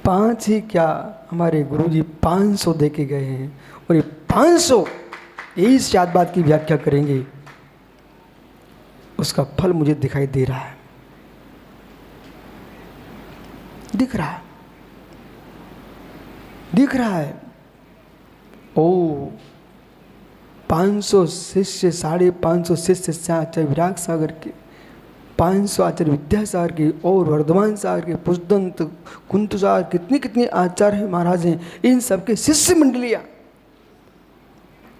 5 ही क्या, हमारे गुरुजी 500 दे के गए हैं, और ये 500 यही शायद बात की व्याख्या करेंगे, उसका फल मुझे दिखाई दे रहा है, दिख रहा है, दिख रहा है। ओ 500 शिष्य, 550 शिष्य आचार्य विराग सागर के, 500 आचार्य विद्यासागर के, और वर्धमान सागर के, पुष्पदंत, कुंत सागर, कितने कितने आचार्य महाराज हैं, इन सबके शिष्य मंडलियां,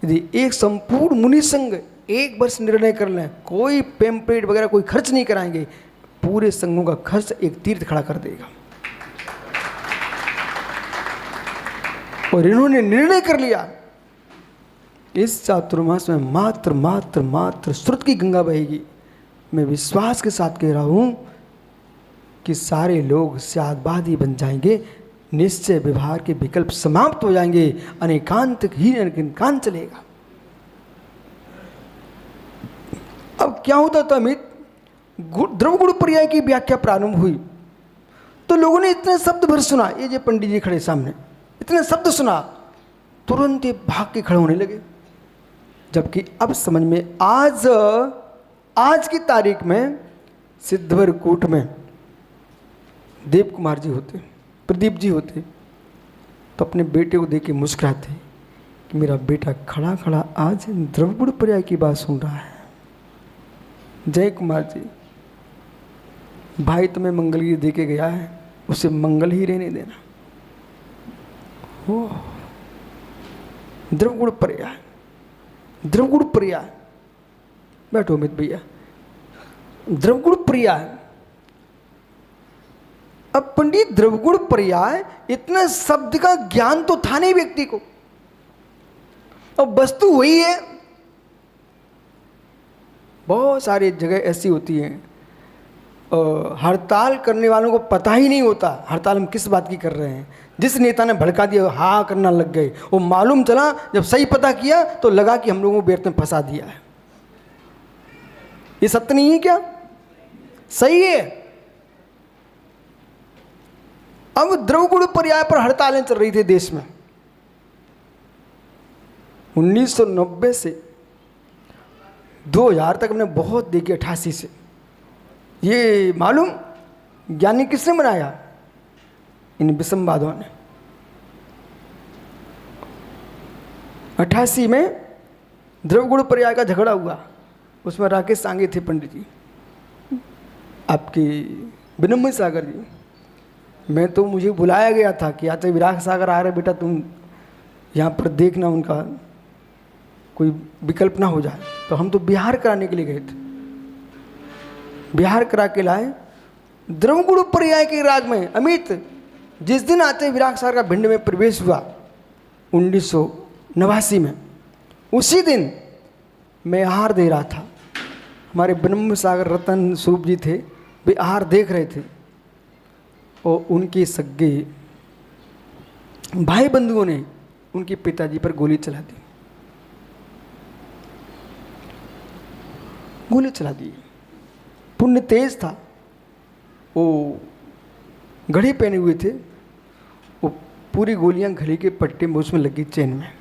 यदि एक संपूर्ण मुनि संघ एक वर्ष निर्णय कर लें, कोई पेम्पलेट वगैरह कोई खर्च नहीं कराएंगे, पूरे संघों का खर्च एक तीर्थ खड़ा कर देगा। और इन्होंने निर्णय कर लिया, इस चातुर्मास में मात्र मात्र मात्र श्रुत की गंगा बहेगी। मैं विश्वास के साथ कह रहा हूं कि सारे लोग स्यादवादी बन जाएंगे, निश्चय व्यवहार के विकल्प समाप्त हो जाएंगे, अनेकांत ही अनेकांत चलेगा। अब क्या होता था अमित, द्रवगुण पर्याय की व्याख्या प्रारंभ हुई तो लोगों ने इतने शब्द भर सुना, ये जो पंडित जी खड़े सामने, इतने शब्द सुना, तुरंत ही भाग के खड़े होने लगे। जबकि अब समझ में, आज की तारीख में सिद्धवर कूट में देव कुमार जी होते, प्रदीप जी होते, तो अपने बेटे को देख के मुस्कुराते कि मेरा बेटा खड़ा खड़ा आज द्रवगुण पर्याय की बात सुन रहा है। जय कुमार जी, भाई तुम्हें मंगलगिरी दे के गया है, उसे मंगल ही रहने देना। हो द्रवगुण पर्याय, द्रवगुण पर्याय, बैठो अमित भैया, द्रवगुण पर्याय। अब पंडित, द्रवगुण पर्याय, इतना शब्द का ज्ञान तो था नहीं व्यक्ति को, अब वस्तु वही है। बहुत सारी जगह ऐसी होती हैं, हड़ताल करने वालों को पता ही नहीं होता हड़ताल हम किस बात की कर रहे हैं। जिस नेता ने भड़का दिया, हाँ करना लग गए, वो मालूम चला जब सही पता किया तो लगा कि हम लोगों को व्यर्थ में फंसा दिया है। ये सत्य नहीं है क्या? सही है। अब द्रवगुण पर्याय पर हड़तालें चल रही थी देश में 1990 से 2000 तक। हमने बहुत देखी, 88 से। ये मालूम ज्ञानी किसने बनाया? इन विषमवादों ने। 88 में द्रवगुण पर्याय का झगड़ा हुआ, उसमें राकेश सांगे थे पंडित जी, आपके विनम्र सागर जी। मैं तो, मुझे बुलाया गया था कि आचार्य विराग सागर आ रहे बेटा, तुम यहाँ पर देखना, उनका कोई विकल्प ना हो जाए। तो हम तो बिहार कराने के लिए गए थे, बिहार करा के लाए द्रवगुण पर्याय के राग में। अमित, जिस दिन आचार्य विराग सागर का भिंड में प्रवेश हुआ 1989 में, उसी दिन मैं आहार दे रहा था। हमारे ब्रह्म सागर रतन स्वरूप जी थे, वे आहार देख रहे थे, और उनके सगे भाई बंधुओं ने उनके पिताजी पर गोली चला दी, गोली चला दी। पुण्य तेज था, वो घड़ी पहने हुए थे, वो पूरी गोलियां घड़ी के पट्टे में उसमें लगी चेन में।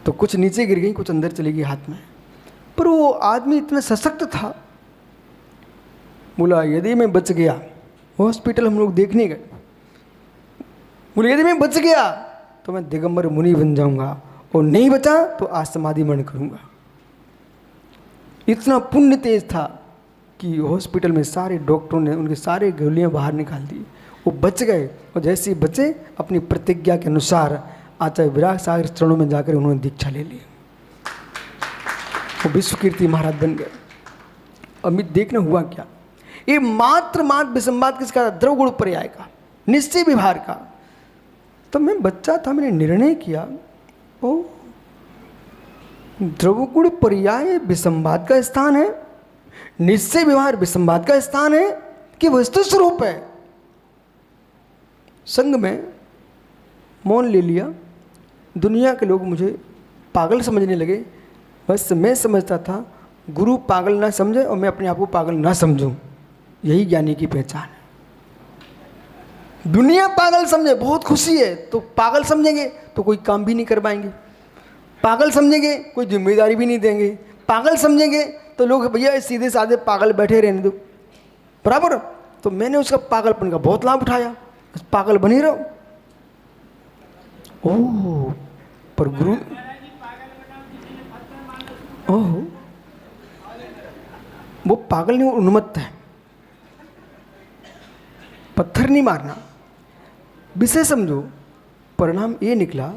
तो कुछ नीचे गिर गई, कुछ अंदर चली गई हाथ में। पर वो आदमी इतना सशक्त था, बोला यदि मैं बच गया, हॉस्पिटल हम लोग देखने गए, बोले यदि मैं बच गया तो मैं दिगंबर मुनि बन जाऊंगा, और नहीं बचा तो आज समाधि मरण करूंगा। इतना पुण्य तेज था कि हॉस्पिटल में सारे डॉक्टरों ने उनके सारे गोलियां बाहर निकाल दी, वो बच गए। और जैसे ही बचे, अपनी प्रतिज्ञा के अनुसार आचार्य विराग सागर चरणों में जाकर उन्होंने दीक्षा ले ली, वो विश्व कीर्ति महाराज बन गए। अमित देखना हुआ क्या, ये मात्र विसंवाद किसका, द्रवगुण पर्याय का, निश्चय व्यवहार का। तब मैं बच्चा था, मैंने निर्णय किया, ओ द्रवगुण पर्याय विसंवाद का स्थान है, निश्चय व्यवहार विसंवाद का स्थान है कि वस्तु स्वरूप है। संग में मौन ले लिया, दुनिया के लोग मुझे पागल समझने लगे। बस मैं समझता था गुरु पागल ना समझे और मैं अपने आप को पागल ना समझूं, यही ज्ञानी की पहचान है। दुनिया पागल समझे बहुत खुशी है, तो पागल समझेंगे तो कोई काम भी नहीं कर पाएंगे, पागल समझेंगे कोई जिम्मेदारी भी नहीं देंगे, पागल समझेंगे तो लोग भैया सीधे साधे पागल बैठे रहने दो, बराबर। तो मैंने उसका पागलपन का बहुत लाभ उठाया, बस पागल बने रहो। ओह पर गुरु, ओह वो पागल नहीं, वो उन्मत्त है। पत्थर नहीं मारना, विषय समझो। परिणाम ये निकला,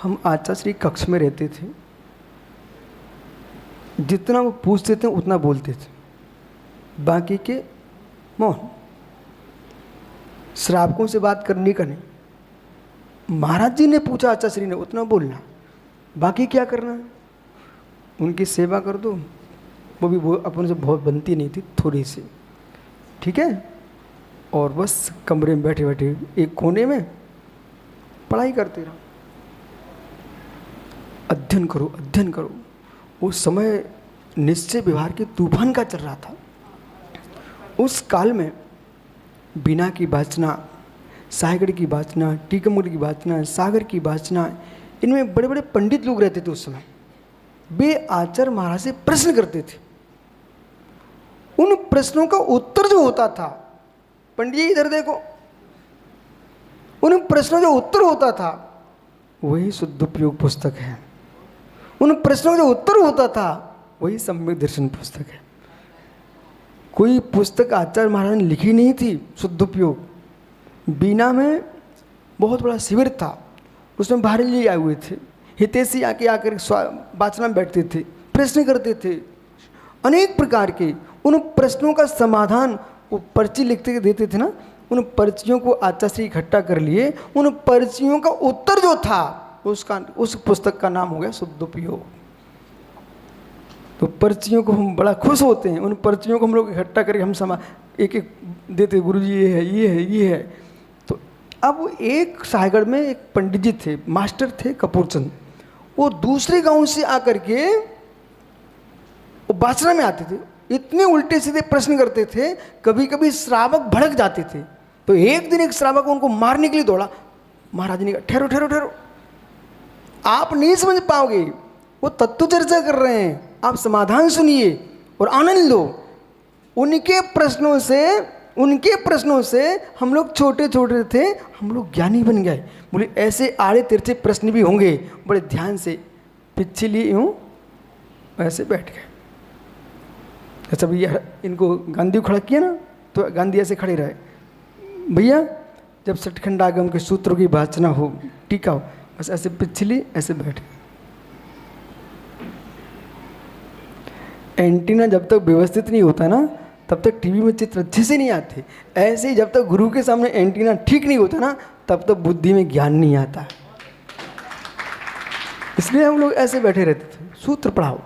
हम आचार्य कक्ष में रहते थे, जितना वो पूछते थे उतना बोलते थे, बाकी के मौन। श्रावकों से बात करनी का नहीं। महाराज जी ने पूछा आचार्य ने, उतना बोलना, बाकी क्या करना है, उनकी सेवा कर दो। वो भी वो अपने से बहुत बनती नहीं थी, थोड़ी सी, ठीक है। और बस कमरे में बैठे बैठे एक कोने में पढ़ाई करते रहो, अध्ययन करो अध्ययन करो। उस समय निश्चय व्यवहार के तूफान का चल रहा था। उस काल में बीना की वाचना, सागर की वाचना, टीकमगढ़ की वाचना, सागर की वाचना, इनमें बड़े बड़े पंडित लोग रहते थे उस समय। वे आचार्य महाराज से प्रश्न करते थे, उन प्रश्नों का उत्तर जो होता था, पंडित जी इधर देखो, उन प्रश्नों जो उत्तर होता था वही शुद्ध उपयोग पुस्तक है। उन प्रश्नों का जो उत्तर होता था वही सम्यक दर्शन पुस्तक है। कोई पुस्तक आचार्य महाराज ने लिखी नहीं थी शुद्ध उपयोग। बीना में बहुत बड़ा शिविर था, उसमें बाहर लिए आए हुए थे, हितैषी आकर वाचना में बैठते थे, प्रश्न करते थे अनेक प्रकार के। उन प्रश्नों का समाधान वो पर्ची लिखते देते थे ना, उन पर्चियों को आचार्य से इकट्ठा कर लिए। उन पर्चियों का उत्तर जो था उस पुस्तक का नाम हो गया शुद्ध उपयोग। तो पर्चियों को हम बड़ा खुश होते हैं, उन पर्चियों को हम लोग इकट्ठा करके हम एक एक देते, गुरु जी ये है ये है ये है। तो अब एक सागर में एक पंडित जी थे, मास्टर थे कपूरचंद, वो दूसरे गांव से आकर के वो वाचना में आते थे, इतने उल्टे सीधे प्रश्न करते थे, कभी कभी श्रावक भड़क जाते थे। तो एक दिन एक श्रावक उनको मारने के लिए दौड़ा। महाराज ने कहा ठहरो ठहरो ठहरो, आप नहीं समझ पाओगे, वो तत्व चर्चा कर रहे हैं, आप समाधान सुनिए और आनंद लो। उनके प्रश्नों से हम लोग छोटे छोटे थे, हम लोग ज्ञानी बन गए। बोले ऐसे आड़े तिरछे प्रश्न भी होंगे, बड़े ध्यान से पीछे लिए यूँ ऐसे बैठ गए। अच्छा भैया, इनको गांधी खड़ा किया ना, तो गांधी ऐसे खड़े रहे। भैया जब सठखंड आगम के सूत्रों की वाचना हो, टीका हो, बस ऐसे पिछली ऐसे बैठ गए। एंटीना जब तक व्यवस्थित नहीं होता ना, तब तक टीवी में चित्र अच्छे से नहीं आते। ऐसे ही जब तक गुरु के सामने एंटीना ठीक नहीं होता ना, तब तक बुद्धि में ज्ञान नहीं आता। इसलिए हम लोग ऐसे बैठे रहते थे, सूत्र पढ़ाओ।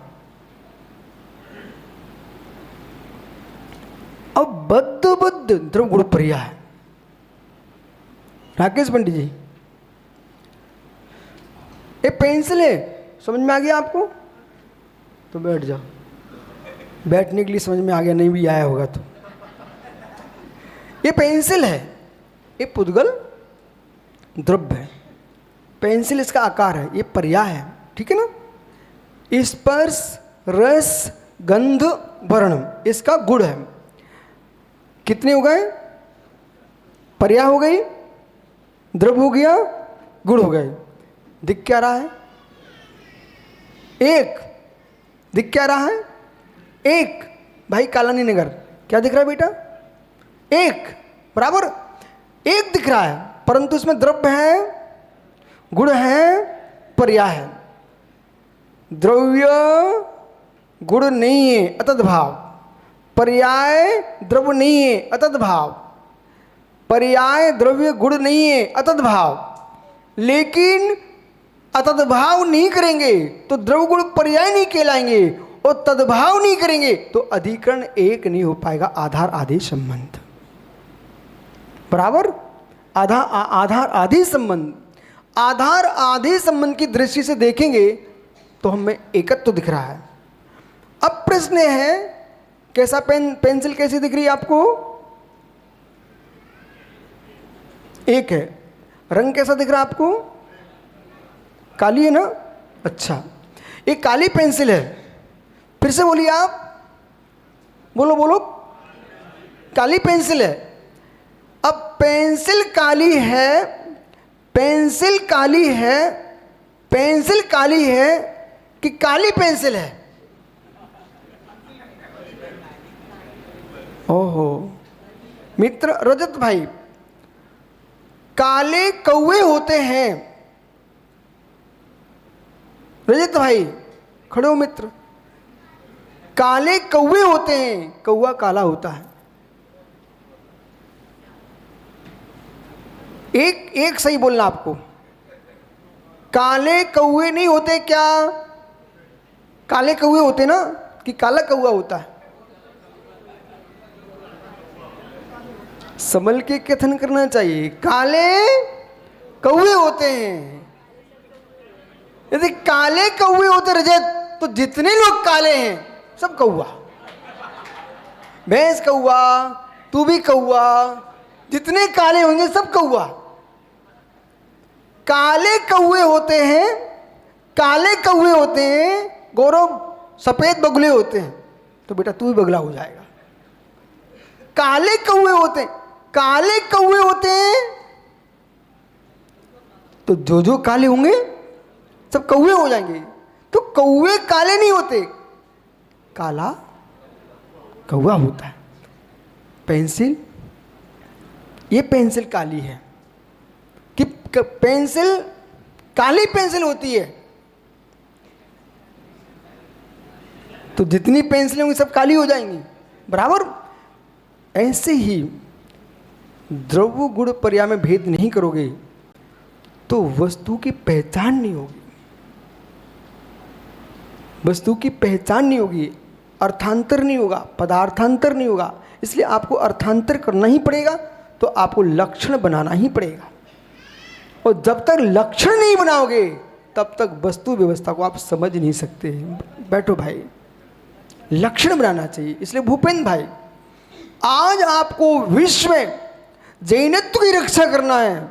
अब बद्ध द्रव गुण पर्याय, राकेश पंडित जी, ये पेंसिल है, समझ में आ गया आपको? तो बैठ जाओ। बैठने के लिए समझ में आ गया, नहीं भी आया होगा तो। ये पेंसिल है, ये पुद्गल द्रव्य है, पेंसिल इसका आकार है, ये पर्याय है। ठीक है ना। स्पर्श, रस, गंध, वर्ण, इसका गुण है। कितने हो गए? पर्याय हो गई, द्रव्य हो गया, गुण हो गए। दिख क्या रहा है? एक। दिख क्या रहा है? एक। भाई कालानी नगर क्या दिख रहा है बेटा? एक, बराबर एक दिख रहा है, परंतु इसमें द्रव्य है, गुण है, पर्याय है। द्रव्य गुण नहीं है, अतत भाव। पर्याय द्रव्य नहीं है, अतत भाव। पर्याय द्रव्य गुण नहीं है, अतत भाव। लेकिन अतत भाव नहीं करेंगे तो द्रव्य गुण पर्याय नहीं कहलाएंगे, और तद्भाव नहीं करेंगे तो अधिकरण एक नहीं हो पाएगा। आधार आदेश संबंध, बराबर। आधार आदेश संबंध, आधार आदेश संबंध की दृष्टि से देखेंगे तो हमें एकत्व तो दिख रहा है। अब प्रश्न है, कैसा पेंसिल कैसी दिख रही है आपको? एक है। रंग कैसा दिख रहा है आपको? काली है ना। अच्छा, एक काली पेंसिल है। फिर से बोलिए आप, बोलो बोलो। काली पेंसिल है। अब पेंसिल काली है, पेंसिल काली है, पेंसिल काली है कि काली पेंसिल है? ओहो मित्र रजत भाई, काले कौवे होते हैं। रजत भाई खड़े हो मित्र, काले कौवे होते हैं, कौवा काला होता है। एक सही बोलना आपको। काले कौवे नहीं होते क्या? काले कौवे होते ना, कि काला कौवा होता है? संभल के कथन करना चाहिए। काले कौवे होते हैं। यदि काले कौवे होते रजत, तो जितने लोग काले हैं सब कौवा। भैंस कौवा, तू भी कौवा, जितने काले होंगे सब कौवा। काले कौवे होते हैं, काले कौवे होते हैं। गौरव सफेद बगुले होते हैं, तो बेटा तू भी बगला हो जाएगा। काले कौवे होते हैं, काले कौवे होते हैं, तो जो काले होंगे सब कौवे हो जाएंगे। तो कौवे काले नहीं होते, काला कौवा होता है। पेंसिल, ये पेंसिल काली है कि पेंसिल काली पेंसिल होती है, तो जितनी पेंसिल होंगी सब काली हो जाएंगी, बराबर। ऐसे ही द्रव्य गुण पर्याय में भेद नहीं करोगे तो वस्तु की पहचान नहीं होगी, वस्तु की पहचान नहीं होगी, अर्थांतर नहीं होगा, पदार्थांतर नहीं होगा। इसलिए आपको अर्थांतर करना ही पड़ेगा, तो आपको लक्षण बनाना ही पड़ेगा। और जब तक लक्षण नहीं बनाओगे तब तक वस्तु व्यवस्था को आप समझ नहीं सकते। बैठो भाई, लक्षण बनाना चाहिए। इसलिए भूपेंद्र भाई, आज आपको विश्व में जैनत्व की रक्षा करना है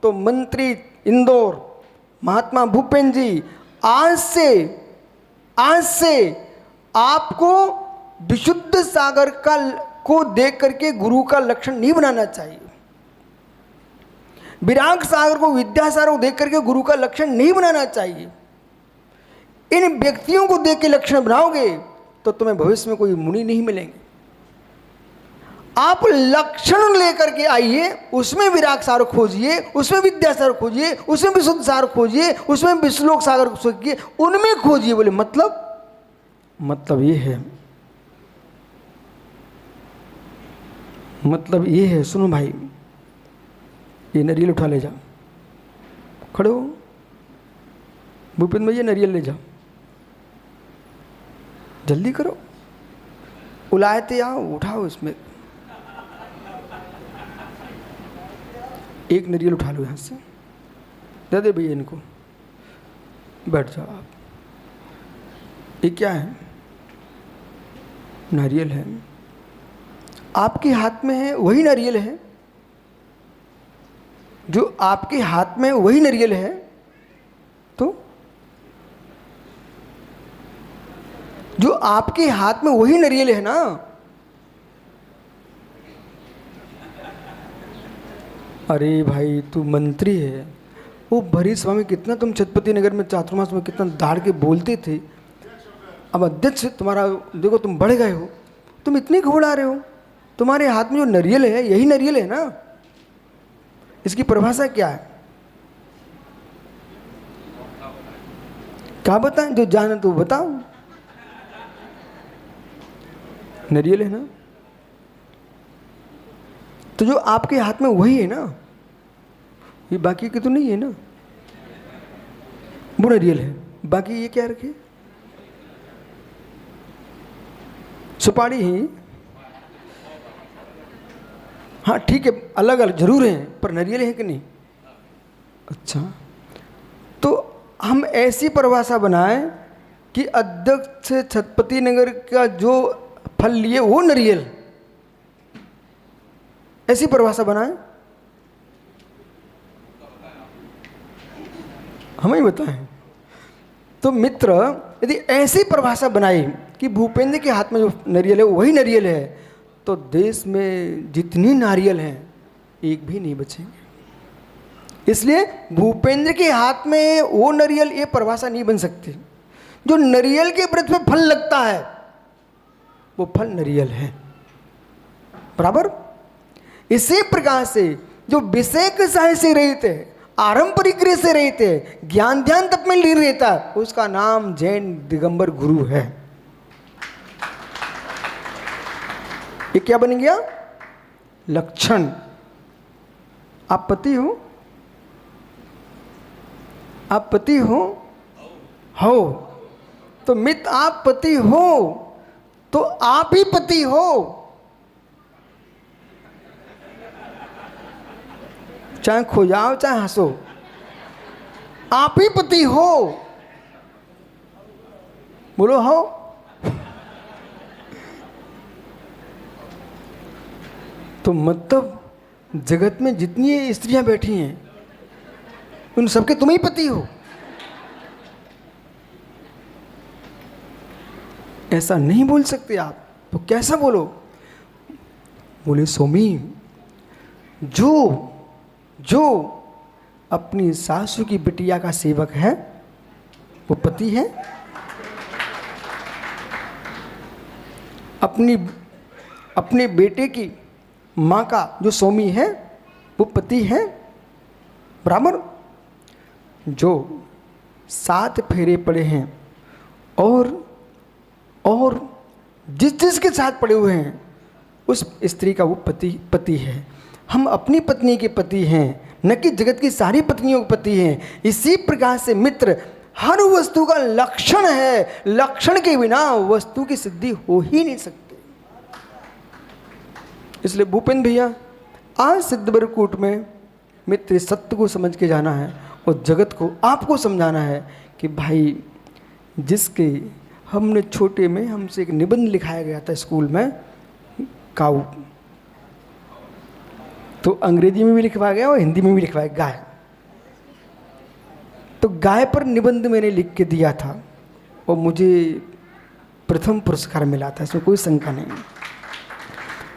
तो मंत्री इंदौर महात्मा भूपेंद्र जी आज से आपको विशुद्ध सागर को देख करके गुरु का लक्षण नहीं बनाना चाहिए। विराग सागर को, विद्यासागर को देख करके गुरु का लक्षण नहीं बनाना चाहिए। इन व्यक्तियों को देख के लक्षण बनाओगे तो तुम्हें भविष्य में कोई मुनि नहीं मिलेंगे। आप लक्षण लेकर के आइए, उसमें विराग सागर खोजिए, उसमें विद्यासागर खोजिए, उसमें विशुद्ध सागर खोजिए, उसमें विश्वलोक सागर खोजिए, उनमें खोजिए। बोले मतलब ये है, मतलब ये है। सुनो भाई, ये नारियल उठा ले जाओ। खड़े हो भूपेंद्र भैया, नारियल ले जाओ, जल्दी करो। उलायते आओ, उठाओ। इसमें एक नारियल उठा लो, यहाँ से दे दे भैया इनको। बैठ जाओ आप। ये क्या है? नारियल है। आपके हाथ में है वही नारियल है, जो आपके हाथ में वही नारियल है। तो जो आपके हाथ में वही नारियल है ना। अरे भाई तू मंत्री है, वो भरी सभा में कितना तुम छत्रपति नगर में चातुर्मास में कितना दाड़ के बोलते थे, अब अध्यक्ष तुम्हारा देखो तुम बढ़ गए हो, तुम इतने घबरा रहे हो। तुम्हारे हाथ में जो नारियल है यही नारियल है ना। इसकी परिभाषा क्या है, क्या बताएं, जो जाने तो बताओ। नारियल है ना, तो जो आपके हाथ में वही है ना, ये बाकी के तो नहीं है ना। वो नारियल है, बाकी ये क्या रखे, सुपारी ही। हाँ ठीक है, अलग अलग जरूर हैं, पर नारियल है कि नहीं। अच्छा, तो हम ऐसी परिभाषा बनाएं कि अध्यक्ष छत्रपति नगर का जो फल लिए वो नारियल, ऐसी परिभाषा बनाएं। हमें ही बताएं। तो मित्र, यदि ऐसी परिभाषा बनाई कि भूपेंद्र के हाथ में जो नारियल है वही नारियल है, तो देश में जितनी नारियल हैं एक भी नहीं बचेंगे। इसलिए भूपेंद्र के हाथ में वो नारियल, ये परिभाषा नहीं बन सकती। जो नारियल के वृक्ष में फल लगता है वो फल नारियल है, बराबर। इसी प्रकार से जो विषय के साय से रहते, आरंपरिक गृह से रहते, ज्ञान ध्यान तप में लीन रहता, उसका नाम जैन दिगंबर गुरु है। ये क्या बन गया, लक्षण। आप पति हो, आप पति हो तो मित्र आप पति हो तो आप ही पति हो, चाहे खो जाओ चाहे हंसो, आप ही पति हो। बोलो हो। तो मतलब जगत में जितनी स्त्रियां बैठी हैं उन सबके तुम ही पति हो। ऐसा नहीं बोल सकते आप, तो कैसा बोलो। बोले स्वामी, जो अपनी सासू की बिटिया का सेवक है वो पति है, अपने बेटे की माँ का जो स्वामी है वो पति है, बराबर। जो 7 फेरे पड़े हैं और जिसके साथ पड़े हुए हैं उस स्त्री का वो पति है। हम अपनी पत्नी के पति हैं, न कि जगत की सारी पत्नियों के पति हैं। इसी प्रकार से मित्र, हर वस्तु का लक्षण है, लक्षण के बिना वस्तु की सिद्धि हो ही नहीं सकती। इसलिए भूपेंद्र भैया, आज सिद्धवरकूट में मित्र सत्य को समझ के जाना है और जगत को आपको समझाना है कि भाई, जिसके हमने छोटे में हमसे एक निबंध लिखाया गया था स्कूल में, काऊ, तो अंग्रेजी में भी लिखवाया गया और हिंदी में भी लिखवाया गाय। तो गाय पर निबंध मैंने लिख के दिया था और मुझे प्रथम पुरस्कार मिला था, इसमें कोई शंका नहीं।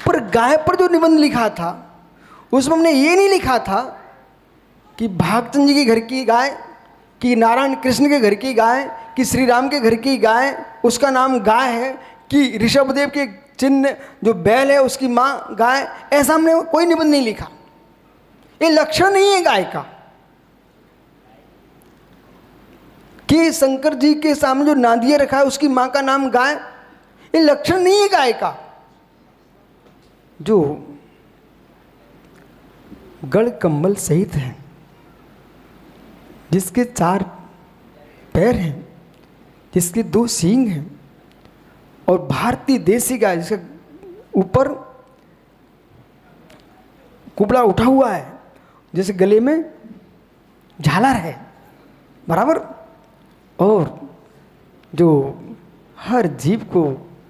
पर गाय पर जो निबंध लिखा था उसमें हमने ये नहीं लिखा था कि भागचंद जी के घर की गाय, कि नारायण कृष्ण के घर की गाय, कि श्री राम के घर की गाय उसका नाम गाय है, कि ऋषभदेव के चिन्ह जो बैल है उसकी माँ गाय। ऐसा हमने कोई निबंध नहीं लिखा। ये लक्षण नहीं है गाय का। कि शंकर जी के सामने जो नादिया रखा है उसकी माँ का नाम गाय, ये लक्षण नहीं है गाय का। जो गढ़ कंबल सहित है, जिसके 4 पैर हैं, जिसके 2 सींग हैं, और भारतीय देसी गाय जिसका ऊपर कुबड़ा उठा हुआ है, जैसे गले में झालर है, बराबर। और जो हर जीव को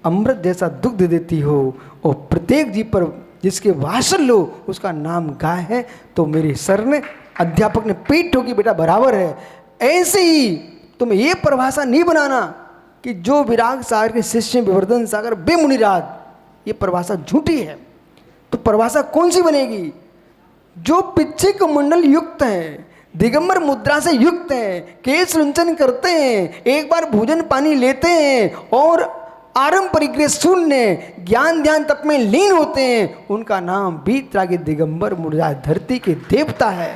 अमृत जैसा दुग्ध देती हो और प्रत्येक जीव पर जिसके वात्सल्य लो उसका नाम गाय है। तो मेरे सर ने, अध्यापक ने पीठ ठोकी, बेटा बराबर है। ऐसे ही तुम्हें ये परिभाषा नहीं बनाना कि जो विराग सागर के शिष्य विवर्धन सागर बेमुनिराज, ये परिभाषा झूठी है। तो परिभाषा कौन सी बनेगी? जो पिच्छे कमंडल युक्त है, दिगंबर मुद्रा से युक्त हैं, केश रुंचन करते हैं, एक बार भोजन पानी लेते हैं और आरंभ परिग्रह शून्य ज्ञान ध्यान तप में लीन होते हैं, उनका नाम वीतरागी दिगंबर मुद्रा धरती के देवता है।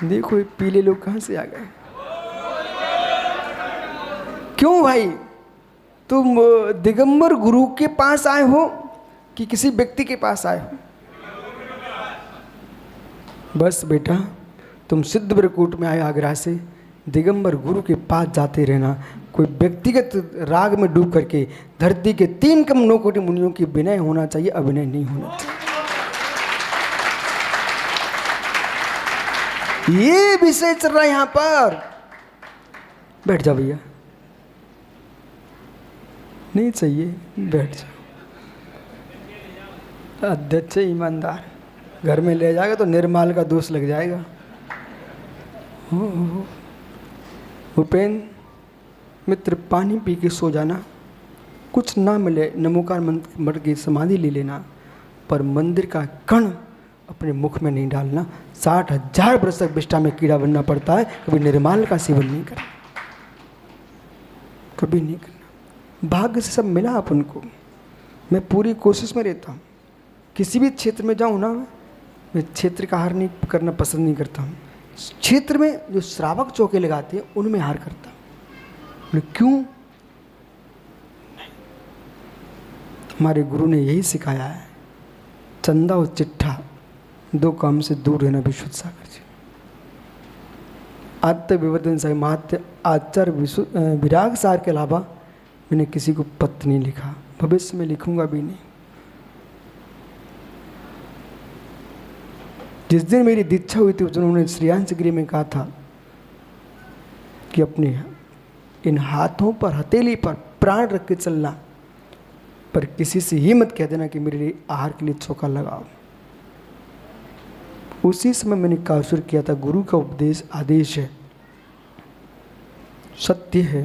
देखो ये पीले लोग कहां से आ गए? क्यों भाई? तुम दिगंबर गुरु के पास आए हो कि किसी व्यक्ति के पास आए हो? बस बेटा, तुम सिद्ध वरकूट में आए आगरा से, दिगंबर गुरु के पास जाते रहना। कोई व्यक्तिगत राग में डूब करके धरती के 3 कम 9 कोटि मुनियों की विनय होना चाहिए, अभिनय नहीं होना चाहिए। ये विषय चल रहा है यहां पर। बैठ जाओ भैया, नहीं चाहिए, बैठ जाओ। अध्यक्ष ईमानदार, घर में ले जाएगा तो निर्माल का दोष लग जाएगा। भूपेन मित्र, पानी पी के सो जाना, कुछ ना मिले नमोकार मंत्र की समाधि ले लेना, पर मंदिर का कण अपने मुख में नहीं डालना। 60,000 वर्ष तक विष्ठा में कीड़ा बनना पड़ता है, कभी निर्माल का सेवन नहीं करना, कभी नहीं करना। भाग्य से सब मिला अपन को। मैं पूरी कोशिश में रहता हूँ, किसी भी क्षेत्र में जाऊँ ना, मैं क्षेत्र का हार नहीं करना पसंद नहीं करता हूँ। क्षेत्र में जो श्रावक चौके लगाते हैं उनमें हार करता हूँ। बोले क्यों? हमारे गुरु ने यही सिखाया है, चंदा और चिट्ठा 2 काम से दूर रहना विशुद्ध सागर जी। आत्य विवर्धन सागर महत्य आचार विराग सार के अलावा मैंने किसी को पत्र नहीं लिखा, भविष्य में लिखूंगा भी नहीं। जिस दिन मेरी दीक्षा हुई थी उस दिन उन्होंने श्रेयांश गिरी में कहा था कि अपने इन हाथों पर, हथेली पर प्राण रख के चलना, पर किसी से ये मत कह देना कि मेरे लिए आहार के लिए चौका लगाओ। उसी समय मैंने कासुर किया था, गुरु का उपदेश आदेश है, सत्य है।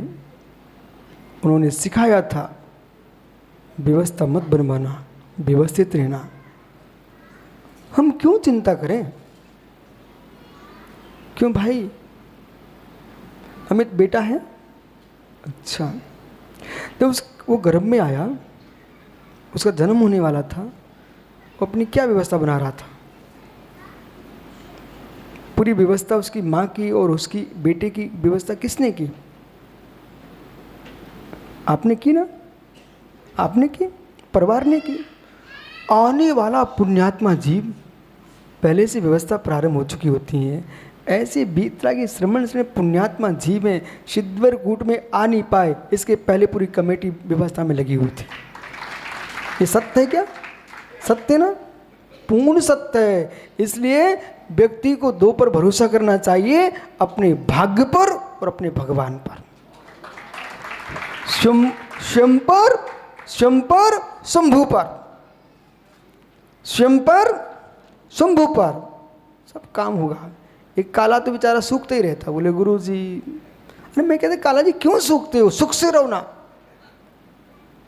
उन्होंने सिखाया था व्यवस्था मत बनवाना, व्यवस्थित रहना। हम क्यों चिंता करें? क्यों भाई? अमित बेटा है, अच्छा, जब वो गर्भ में आया, उसका जन्म होने वाला था, वो अपनी क्या व्यवस्था बना रहा था? पूरी व्यवस्था उसकी माँ की और उसकी बेटे की व्यवस्था किसने की? आपने की ना? आपने की, परिवार ने की। आने वाला पुण्यात्मा जीव पहले से व्यवस्था प्रारंभ हो चुकी होती हैं। ऐसे वीतरागी श्रमण से पुण्यात्मा जीव में सिद्धवर कूट में आ नहीं पाए, इसके पहले पूरी कमेटी व्यवस्था में लगी हुई थी। ये सत्य है क्या? सत्य ना? पूर्ण सत्य है। इसलिए व्यक्ति को 2 पर भरोसा करना चाहिए, अपने भाग्य पर और अपने भगवान पर। स्वयं पर, शंभु पर, स्वयं पर, शंभु पर सब काम होगा। एक काला तो बेचारा सूखते ही रहता, बोले गुरु जी, अरे मैं कहते काला जी क्यों सूखते हो? सुख से रहो ना,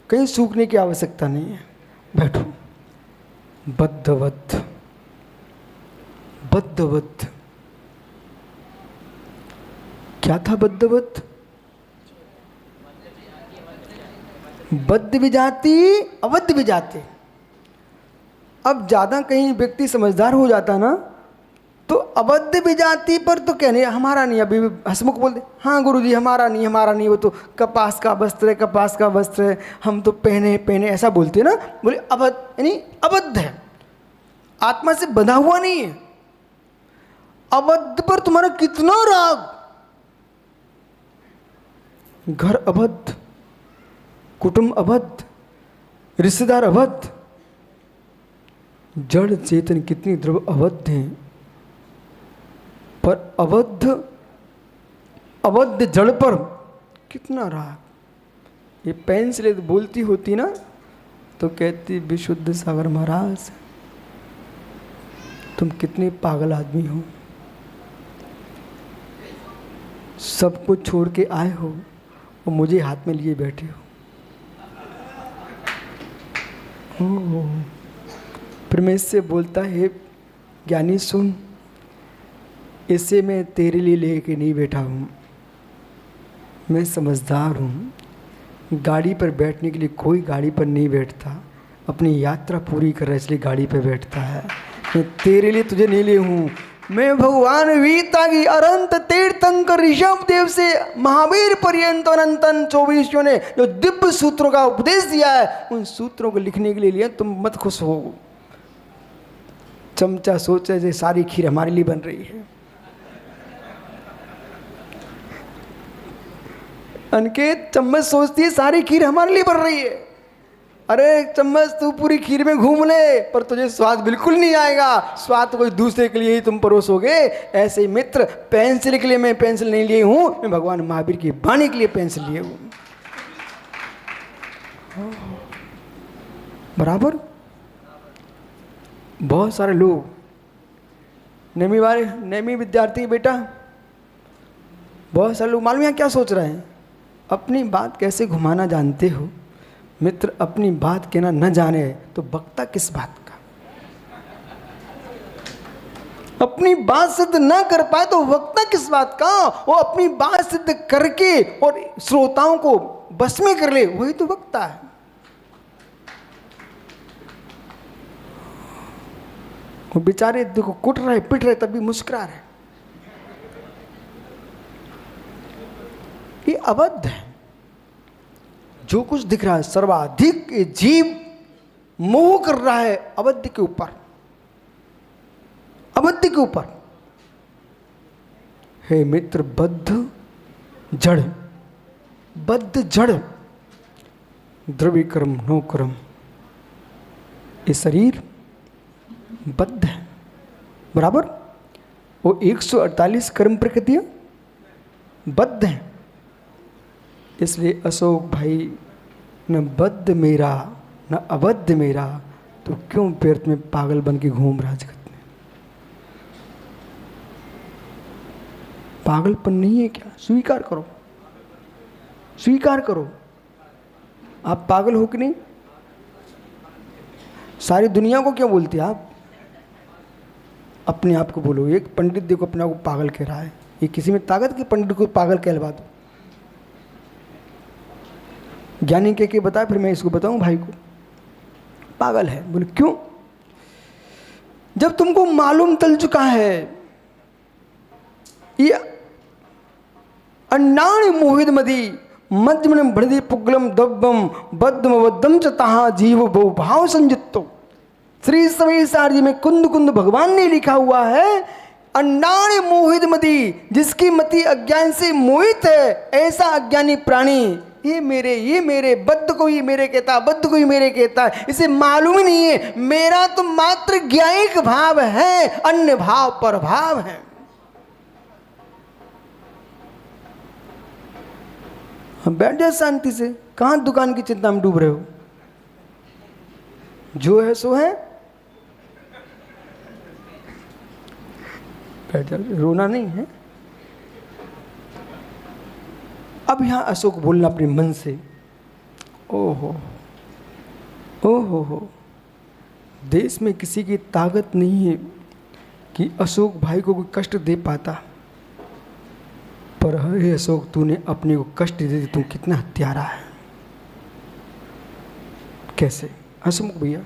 कहीं सूखने की आवश्यकता नहीं है, बैठो। बद्धवत, बद्धवत क्या था? बद्धवत, बद्ध विजाति अबद्ध विजाति। अब ज़्यादा कहीं व्यक्ति समझदार हो जाता ना, तो अबद्ध विजाति पर तो कहने हमारा नहीं, अभी हंसमुख बोलते हाँ गुरुजी हमारा नहीं, हमारा नहीं, वो तो कपास का वस्त्र है, कपास का वस्त्र है, हम तो पहने ऐसा बोलते ना। बोले अबद्ध यानी अबद्ध है, आत्मा से बंधा हुआ नहीं है। अबद्ध पर तुम्हारा कितना राग, घर अबद्ध, कुटुंब अबद्ध, रिश्तेदार अबद्ध, जड़ चेतन कितनी द्रव्य अबद्ध हैं, पर अबद्ध जड़ पर कितना राग। ये पेंसिल बोलती होती ना तो कहती विशुद्ध सागर महाराज तुम कितने पागल आदमी हो, सब कुछ छोड़ के आए हो, और मुझे हाथ में लिए बैठे हो। फिर मैं इससे बोलता है, ज्ञानी सुन, इसे मैं तेरे लिए लेके नहीं बैठा हूँ, मैं समझदार हूँ। गाड़ी पर बैठने के लिए कोई गाड़ी पर नहीं बैठता, अपनी यात्रा पूरी कर रहा है इसलिए गाड़ी पर बैठता है। मैं तेरे लिए तुझे नहीं ले हूँ, मैं भगवान वीता की अनंत तीर्थंकर ऋषभ देव से महावीर पर्यंत अनंतन 24 ने जो दिव्य सूत्रों का उपदेश दिया है, उन सूत्रों को लिखने के लिए लिया। तुम मत खुश हो। चमचा सोचे जैसे सारी खीर हमारे लिए बन रही है। अनकेत चम्मच सोचती है सारी खीर हमारे लिए बन रही है। अरे चम्मच, तू पूरी खीर में घूम ले, पर तुझे स्वाद बिल्कुल नहीं आएगा। स्वाद तो कोई दूसरे के लिए ही तुम परोसोगे। ऐसे ही मित्र, पेंसिल के लिए मैं पेंसिल नहीं लिए हूं, मैं भगवान महावीर की वाणी के लिए पेंसिल लिए हूं। बराबर। बहुत सारे लोग नेमी विद्यार्थी बेटा, बहुत सारे लोग मालूम है क्या सोच रहे हैं, अपनी बात कैसे घुमाना जानते हो। मित्र, अपनी बात कहना न जाने तो वक्ता किस बात का। अपनी बात सिद्ध न कर पाए तो वक्ता किस बात का। वो अपनी बात सिद्ध करके और श्रोताओं को बस में कर ले, वही तो वक्ता है। वो बेचारे देखो कुट रहे पिट रहे तब भी मुस्कुरा रहे। ये अबद्ध है। जो कुछ दिख रहा है सर्वाधिक जीव मोह कर रहा है अबद्ध के ऊपर, अबद्ध के ऊपर। हे मित्र, बद्ध जड़ द्रव्य कर्म नो कर्म। ये शरीर बद्ध है, बराबर। वो 148 कर्म प्रकृतियां बद्ध हैं। इसलिए अशोक भाई, न बद्ध मेरा न अबद्ध मेरा, तो क्यों व्यर्थ में पागल बन के घूम रहा जगत में। पागलपन नहीं है क्या? स्वीकार करो, स्वीकार करो। आप पागल हो कि नहीं? सारी दुनिया को क्या बोलते आप? अपने आप को बोलो। एक पंडित देखो अपने आप को पागल कह रहा है, ये किसी में ताकत कि पंडित को पागल कहलवा दो। ज्ञानी कह के बताया, फिर मैं इसको बताऊं भाई को पागल है। बोले क्यों? जब तुमको मालूम चल चुका है ये अन्नाणि मोहित मदी मध्यम बढ़ी पुगलम दब्बम बद्धम बद्धम चहा जीव बहु भाव संयुक्तो। श्री सवेसार जी में कुंद कुंद भगवान ने लिखा हुआ है, अन्नाणि मोहित मदी, जिसकी मति अज्ञान से मोहित है, ऐसा अज्ञानी प्राणी ये मेरे, बद्ध को ही मेरे कहता, बद्ध को ही मेरे कहता है। इसे मालूम ही नहीं है मेरा तो मात्र ज्ञायिक भाव है, अन्य भाव पर भाव है। हम बैठ जाए शांति से, कहां दुकान की चिंता में डूब रहे हो। जो है सो है, बैठ जाओ, रोना नहीं है। अब यहां अशोक बोलना अपने मन से, ओहो ओहो हो, देश में किसी की ताकत नहीं है कि अशोक भाई को कोई कष्ट दे पाता, पर हे अशोक, तूने अपने को कष्ट दे दी। तू कितना हत्यारा है। कैसे? हसमुख भैया,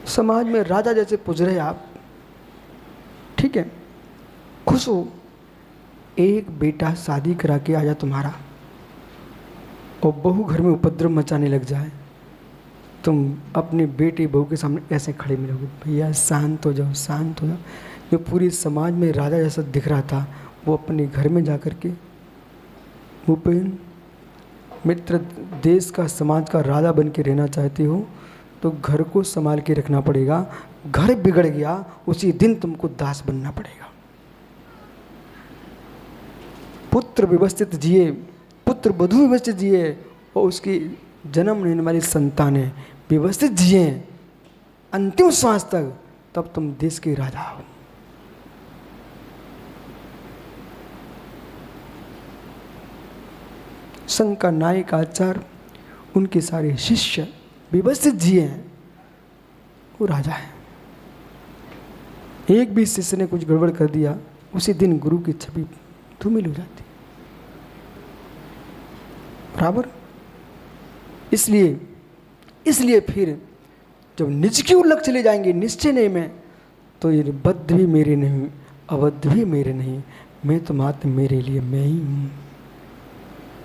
समाज में राजा जैसे पुज रहे आप, ठीक है, खुश हो। एक बेटा शादी करा के आ जाए तुम्हारा और बहू घर में उपद्रव मचाने लग जाए, तुम अपने बेटे बहू के सामने ऐसे खड़े मिलोगे, भैया शांत हो जाओ, शांत हो जाओ। जो पूरी समाज में राजा जैसा दिख रहा था, वो अपने घर में जाकर के, भूपेन मित्र, देश का समाज का राजा बन के रहना चाहते हो तो घर को संभाल के रखना पड़ेगा। घर बिगड़ गया उसी दिन तुमको दास बनना पड़ेगा। पुत्र व्यवस्थित जिए, पुत्र वधू व्यवस्थित जिए, और उसकी जन्म लेने वाली संतानें व्यवस्थित जिए अंतिम श्वास तक, तब तुम देश के राजा हो। संघ का नायक आचार्य, उनके सारे शिष्य व्यवस्थित जिए हैं, वो राजा है। एक भी शिष्य ने कुछ गड़बड़ कर दिया, उसी दिन गुरु की छवि धूमिल हो जाती, बराबर। इसलिए फिर जब निज की ओर लग चले जाएंगे निश्चय नहीं में, तो ये बद्ध भी मेरे नहीं, अबद्ध भी मेरे नहीं, मैं तो मात्र मेरे लिए मैं ही हूँ।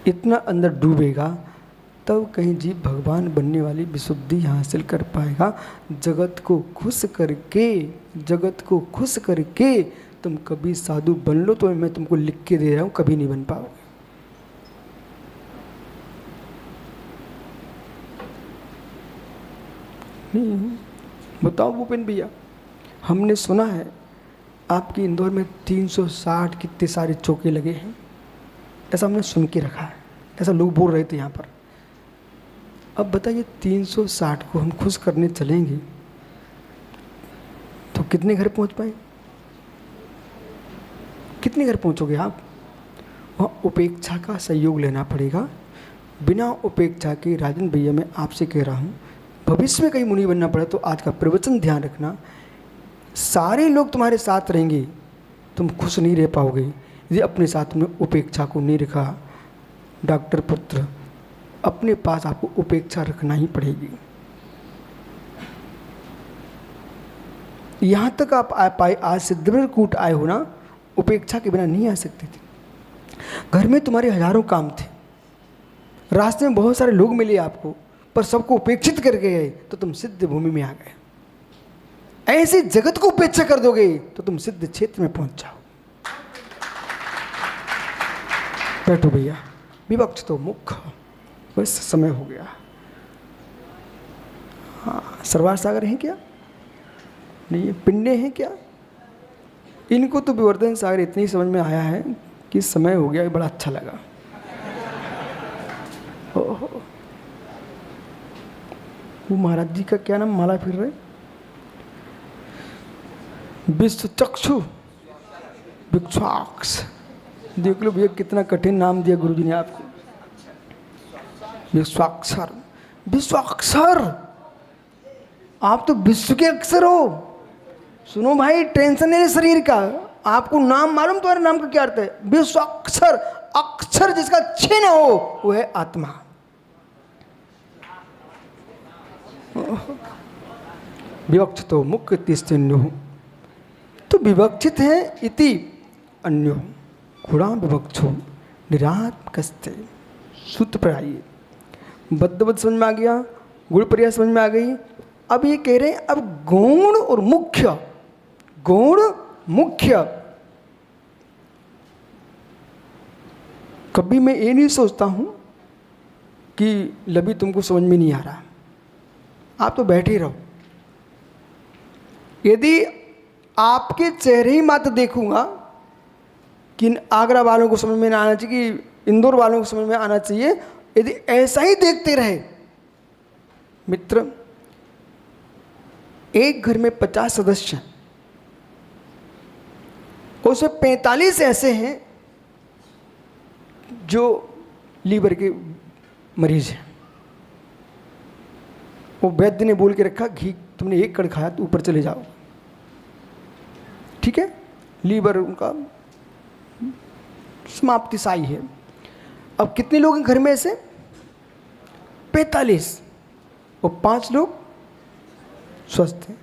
इतना अंदर डूबेगा तब कहीं जीव भगवान बनने वाली विशुद्धि हासिल कर पाएगा। जगत को खुश करके तुम कभी साधु बन लो, तो मैं तुमको लिख के दे रहा हूँ, कभी नहीं बन पाओगे। नहीं बताओ भूपेन भैया, हमने सुना है आपकी इंदौर में 360 कितने सारे चौके लगे हैं, ऐसा हमने सुन के रखा है, ऐसा लोग बोल रहे थे यहाँ पर। अब बताइए 360 को हम खुश करने चलेंगे तो कितने घर पहुँच पाए? कितने घर पहुँचोगे आप? वहाँ उपेक्षा का सहयोग लेना पड़ेगा। बिना उपेक्षा के राजन भैया मैं आपसे कह रहा हूँ, भविष्य में कहीं मुनि बनना पड़ा तो आज का प्रवचन ध्यान रखना। सारे लोग तुम्हारे साथ रहेंगे, तुम खुश नहीं रह पाओगे यदि अपने साथ में उपेक्षा को नहीं रखा। डॉक्टर पुत्र, अपने पास आपको उपेक्षा रखना ही पड़ेगी। यहाँ तक आप आ पाए, आज सिद्धकूट आए हो ना, उपेक्षा के बिना नहीं आ सकते थे। घर में तुम्हारे हजारों काम थे, रास्ते में बहुत सारे लोग मिले आपको, पर सबको उपेक्षित करके गए तो तुम सिद्ध भूमि में आ गए। ऐसे जगत को उपेक्षा कर दोगे तो तुम सिद्ध क्षेत्र में पहुंच जाओ। बैठो भैया, विवक्ष तो मुख, बस समय हो गया। हाँ, सरवार सागर हैं क्या? नहीं, ये पिंडे हैं क्या? इनको तो विवर्धन सागर इतनी समझ में आया है कि समय हो गया, बड़ा अच्छा लगा। ओहो, वो महाराज जी का क्या नाम माला फिर रहे? विश्व चक्षु विक्षाक्ष। देख लो भैया कितना कठिन नाम दिया गुरुजी ने आपको, विश्वाक्षर। विश्वाक्षर, आप तो विश्व के अक्षर हो। सुनो भाई, टेंशन है शरीर का, आपको नाम मालूम तुम्हारे नाम का क्या अर्थ है? विश्वाक्षर, अक्षर जिसका छिन्न हो वो है आत्मा। विवक्षितो मुख्य तिष्ठन्यो, तो विवक्षित है इति अन्यो गुणा विवक्षो निरात्मकस्ते। सूत्र पर आइए, बद्धबद्ध समझ में आ गया, गुण पर्याय समझ में आ गई। अब ये कह रहे हैं अब गौण और मुख्य, गौण मुख्य। कभी मैं ये नहीं सोचता हूं कि लभी तुमको समझ में नहीं आ रहा, आप तो बैठे रहो। यदि आपके चेहरे ही मात्र देखूंगा कि आगरा वालों को समझ में ना आना चाहिए कि इंदौर वालों को समझ में आना चाहिए, यदि ऐसा ही देखते रहे मित्र, एक घर में 50 सदस्य, उसमें 45 ऐसे हैं जो लीवर के मरीज हैं। वो वैद्य ने बोल के रखा, घी तुमने एक कड़ खाया तो ऊपर चले जाओ, ठीक है, लीवर उनका समाप्ति साई है। अब कितने लोग हैं घर में ऐसे? 45, और 5 लोग स्वस्थ हैं।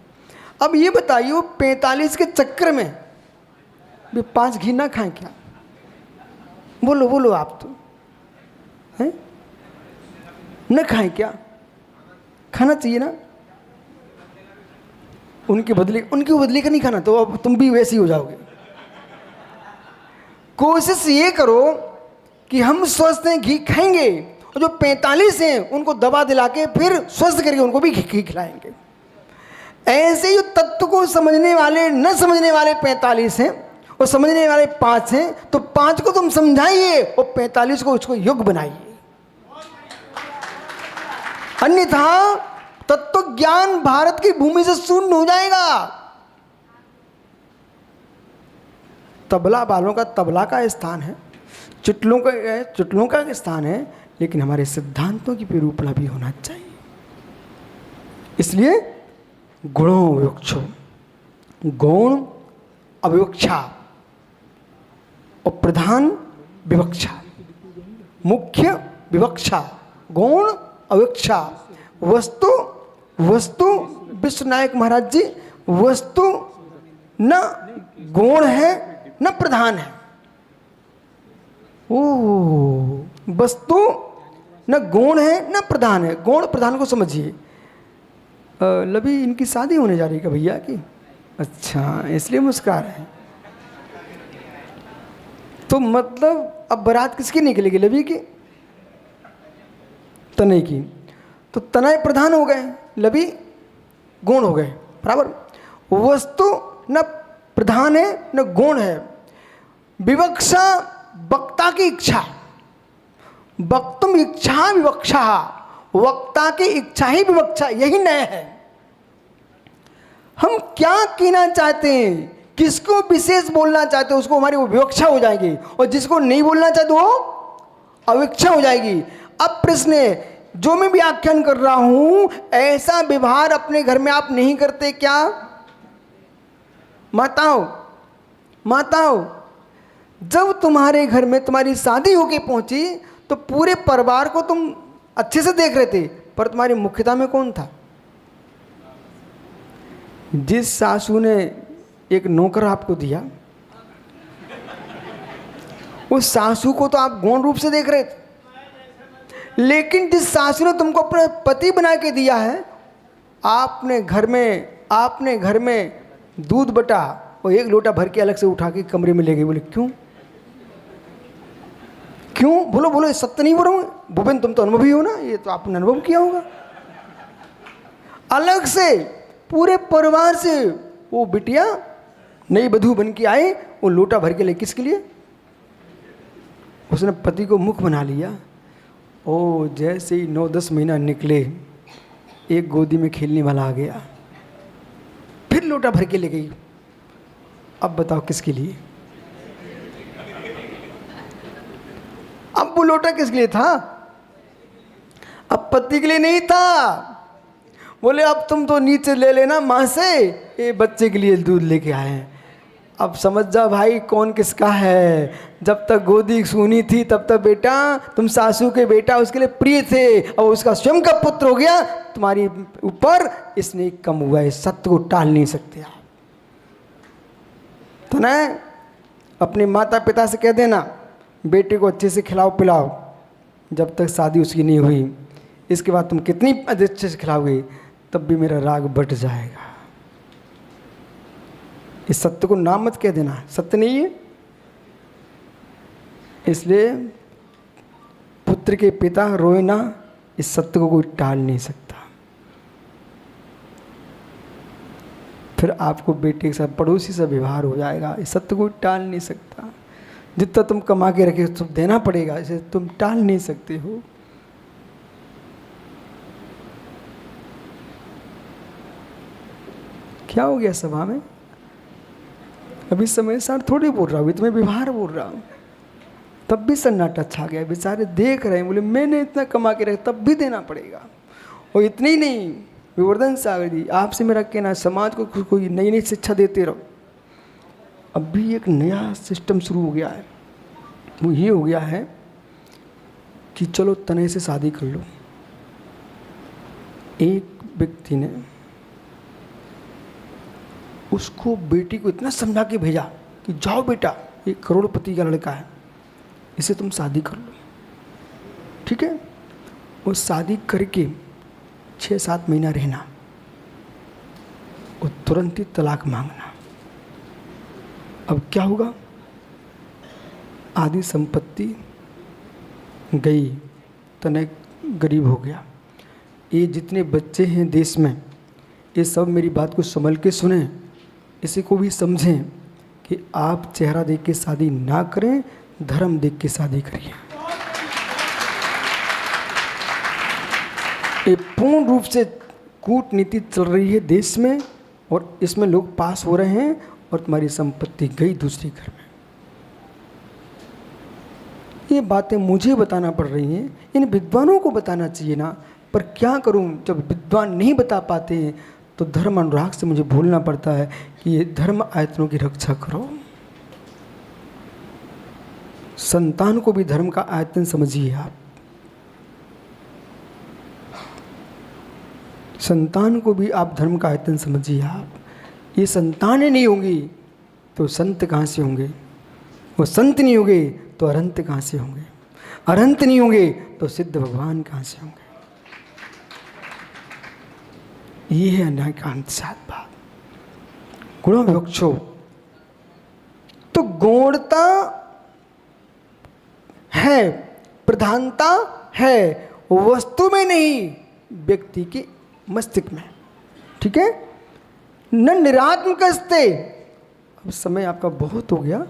अब ये बताइए, वो 45 के चक्कर में भी 5 घी ना खाएं क्या? बोलो बोलो, आप तो हैं, न खाएं क्या? खाना चाहिए ना। उनके बदले का नहीं खाना, तो अब तुम भी वैसे ही हो जाओगे। कोशिश ये करो कि हम स्वस्थ हैं, घी खाएंगे, और जो 45 हैं उनको दवा दिला के फिर स्वस्थ करके उनको भी घी खिलाएंगे। ऐसे ही तत्व को समझने वाले न समझने वाले 45 हैं और समझने वाले 5 हैं, तो 5 को तुम समझाइए और 45 को उसको युग बनाइए। अन्यथा तत्व ज्ञान भारत की भूमि से शून्य हो जाएगा। तबला वालों का तबला का स्थान है, चुटलों का स्थान है, लेकिन हमारे सिद्धांतों की विरूपणा भी होना चाहिए। इसलिए गुणों विवक्षो, गौण अविवक्षा और प्रधान विवक्षा, मुख्य विवक्षा, गौण अविवक्षा। वस्तु विश्वनायक महाराज जी, वस्तु न गौण है न प्रधान है। ओ, वस्तु न गौण है न प्रधान है। गौण प्रधान को समझिए। लभी इनकी शादी होने जा रही है क्या भैया की? अच्छा, इसलिए मुस्कुरा रहे हैं। तो मतलब अब बारात किसकी निकलेगी? लवी की, तनय की। तो तनय प्रधान हो गए, लवी गौण हो गए, बराबर। वस्तु न प्रधान है न गौण है। विवक्षा वक्ता की इच्छा, वक्तुम इच्छा विवक्षा, वक्ता की इच्छा ही विवक्षा, यही नया है। हम क्या कहना चाहते हैं, किसको विशेष बोलना चाहते हैं, उसको हमारी वो विवक्षा हो जाएगी, और जिसको नहीं बोलना चाहते वो अविवक्षा हो जाएगी। अब प्रश्न है, जो मैं भी आख्यान कर रहा हूं, ऐसा व्यवहार अपने घर में आप नहीं करते क्या? माताओं, जब तुम्हारे घर में तुम्हारी शादी होके पहुंची तो पूरे परिवार को तुम अच्छे से देख रहे थे, पर तुम्हारी मुख्यता में कौन था? जिस सासू ने एक नौकर आपको दिया, उस सासू को तो आप गौण रूप से देख रहे थे, लेकिन जिस सासू ने तुमको अपना पति बना के दिया है, आपने घर में दूध बटा और एक लोटा भर के अलग से उठा के कमरे में ले गई। बोले क्यों? बोलो, ये सत्य नहीं बोल रहा हूँ भूपेन, तुम तो अनुभवी हो ना, ये तो आपने अनुभव किया होगा। अलग से पूरे परिवार से वो बिटिया नई बधू बन के आए, वो लोटा भर के ले, किसके लिए? उसने पति को मुख बना लिया। ओ, जैसे ही 9-10 महीना निकले, एक गोदी में खेलने वाला आ गया, फिर लोटा भर के ले गई। अब बताओ किसके लिए? अब वो लोटा किसके लिए था? अब पति के लिए नहीं था। बोले अब तुम तो नीचे ले लेना माँ से, ये बच्चे के लिए दूध लेके आए हैं। अब समझ जा भाई कौन किसका है। जब तक गोदी सूनी थी तब तक बेटा तुम सासू के बेटा उसके लिए प्रिय थे, और उसका स्वयं का पुत्र हो गया तुम्हारी ऊपर, इसने कम हुआ है। सत्य को टाल नहीं सकते आप। तो ना अपने माता पिता से कह देना, बेटे को अच्छे से खिलाओ पिलाओ, जब तक शादी उसकी नहीं हुई। इसके बाद तुम कितनी अच्छे से खिलाओगे तब भी मेरा राग बढ़ जाएगा। इस सत्य को नाम मत कह देना, सत्य नहीं है। इसलिए पुत्र के पिता रोए ना, इस सत्य को कोई टाल नहीं सकता। फिर आपको बेटे के साथ पड़ोसी से व्यवहार हो जाएगा, इस सत्य को टाल नहीं सकता। जितना तुम कमा के रखे तुम देना पड़ेगा, इसे तुम टाल नहीं सकते हो। क्या हो गया सभा में? अभी समय सार थोड़ी बोल रहा हूँ, तुम्हें व्यवहार बोल रहा हूँ। तब भी सन्नाटा छा गया, बेचारे देख रहे हैं। बोले मैंने इतना कमा के रखा, तब भी देना पड़ेगा। और इतना ही नहीं, विवर्धन सागर जी आपसे मेरा कहना, समाज को कोई नई नई शिक्षा देते रहो। अभी एक नया सिस्टम शुरू हो गया है, वो ये हो गया है कि चलो तनय से शादी कर लो। एक व्यक्ति ने उसको बेटी को इतना समझा के भेजा कि जाओ बेटा, ये करोड़पति का लड़का है, इसे तुम शादी कर लो, ठीक है। वो शादी करके 6-7 महीना रहना और तुरंत ही तलाक मांगना। अब क्या होगा? आधी संपत्ति गई, तनय गरीब हो गया। ये जितने बच्चे हैं देश में, ये सब मेरी बात को संभल के सुने, इसी को भी समझें कि आप चेहरा देख के शादी ना करें, धर्म देख के शादी करिए। ये पूर्ण रूप से कूटनीति चल रही है देश में, और इसमें लोग पास हो रहे हैं, और तुम्हारी संपत्ति गई दूसरे घर में। ये बातें मुझे बताना पड़ रही हैं, इन विद्वानों को बताना चाहिए ना। पर क्या करूं, जब विद्वान नहीं बता पाते हैं तो धर्म अनुराग से मुझे बोलना पड़ता है कि ये धर्म आयतनों की रक्षा करो। संतान को भी धर्म का आयतन समझिए आप। संतान को भी आप धर्म का आयतन समझिए आप। ये संतानें नहीं होंगी तो संत कहाँ से होंगे, वो संत नहीं होंगे तो अनंत कहाँ से होंगे, अनंत नहीं होंगे तो सिद्ध भगवान कहाँ से होंगे। ये है अन्याय का अंतसात बात। गुणों विवक्षो, तो गौणता है, प्रधानता है वस्तु में नहीं, व्यक्ति के मस्तिष्क में। ठीक है। न निरात्मकस्ते, अब समय आपका बहुत हो गया।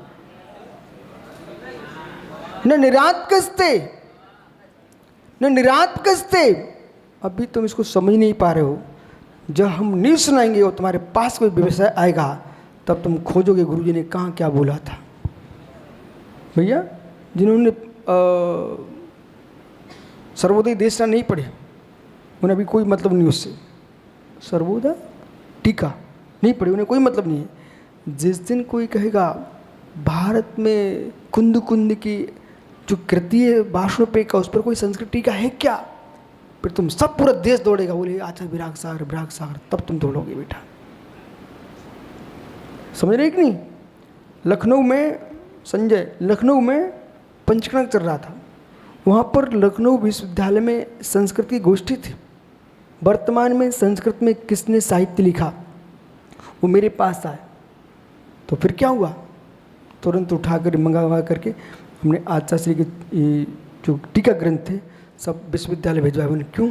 न निरात्मकस्ते, न निरात्मकस्ते, अभी तुम इसको समझ नहीं पा रहे हो। जब हम नहीं सुनाएंगे और तुम्हारे पास कोई व्यवसाय आएगा तब तुम खोजोगे गुरुजी ने कहाँ क्या बोला था। भैया जिन्होंने सर्वोदय देशना नहीं पढ़े, उन्हें अभी कोई मतलब नहीं उससे। सर्वोदय टीका नहीं पढ़ी, उन्हें कोई मतलब नहीं है। जिस दिन कोई कहेगा भारत में कुंद कुंद की जो कृति है वाष्णोपेय का, उस पर कोई संस्कृत टीका है क्या, फिर तुम सब पूरा देश दौड़ेगा, बोले अच्छा विराग सागर, तब तुम दौड़ोगे बेटा। समझ रहे कि नहीं। लखनऊ में संजय, लखनऊ में पंचकर्म चल रहा था, वहाँ पर लखनऊ विश्वविद्यालय में संस्कृत की गोष्ठी थी। वर्तमान में संस्कृत में किसने साहित्य लिखा, वो मेरे पास आए। तो फिर क्या हुआ, तुरंत उठाकर मंगा करके हमने आचार्य के जो टीका ग्रंथ थे सब विश्वविद्यालय भिजवाए। बोले क्यों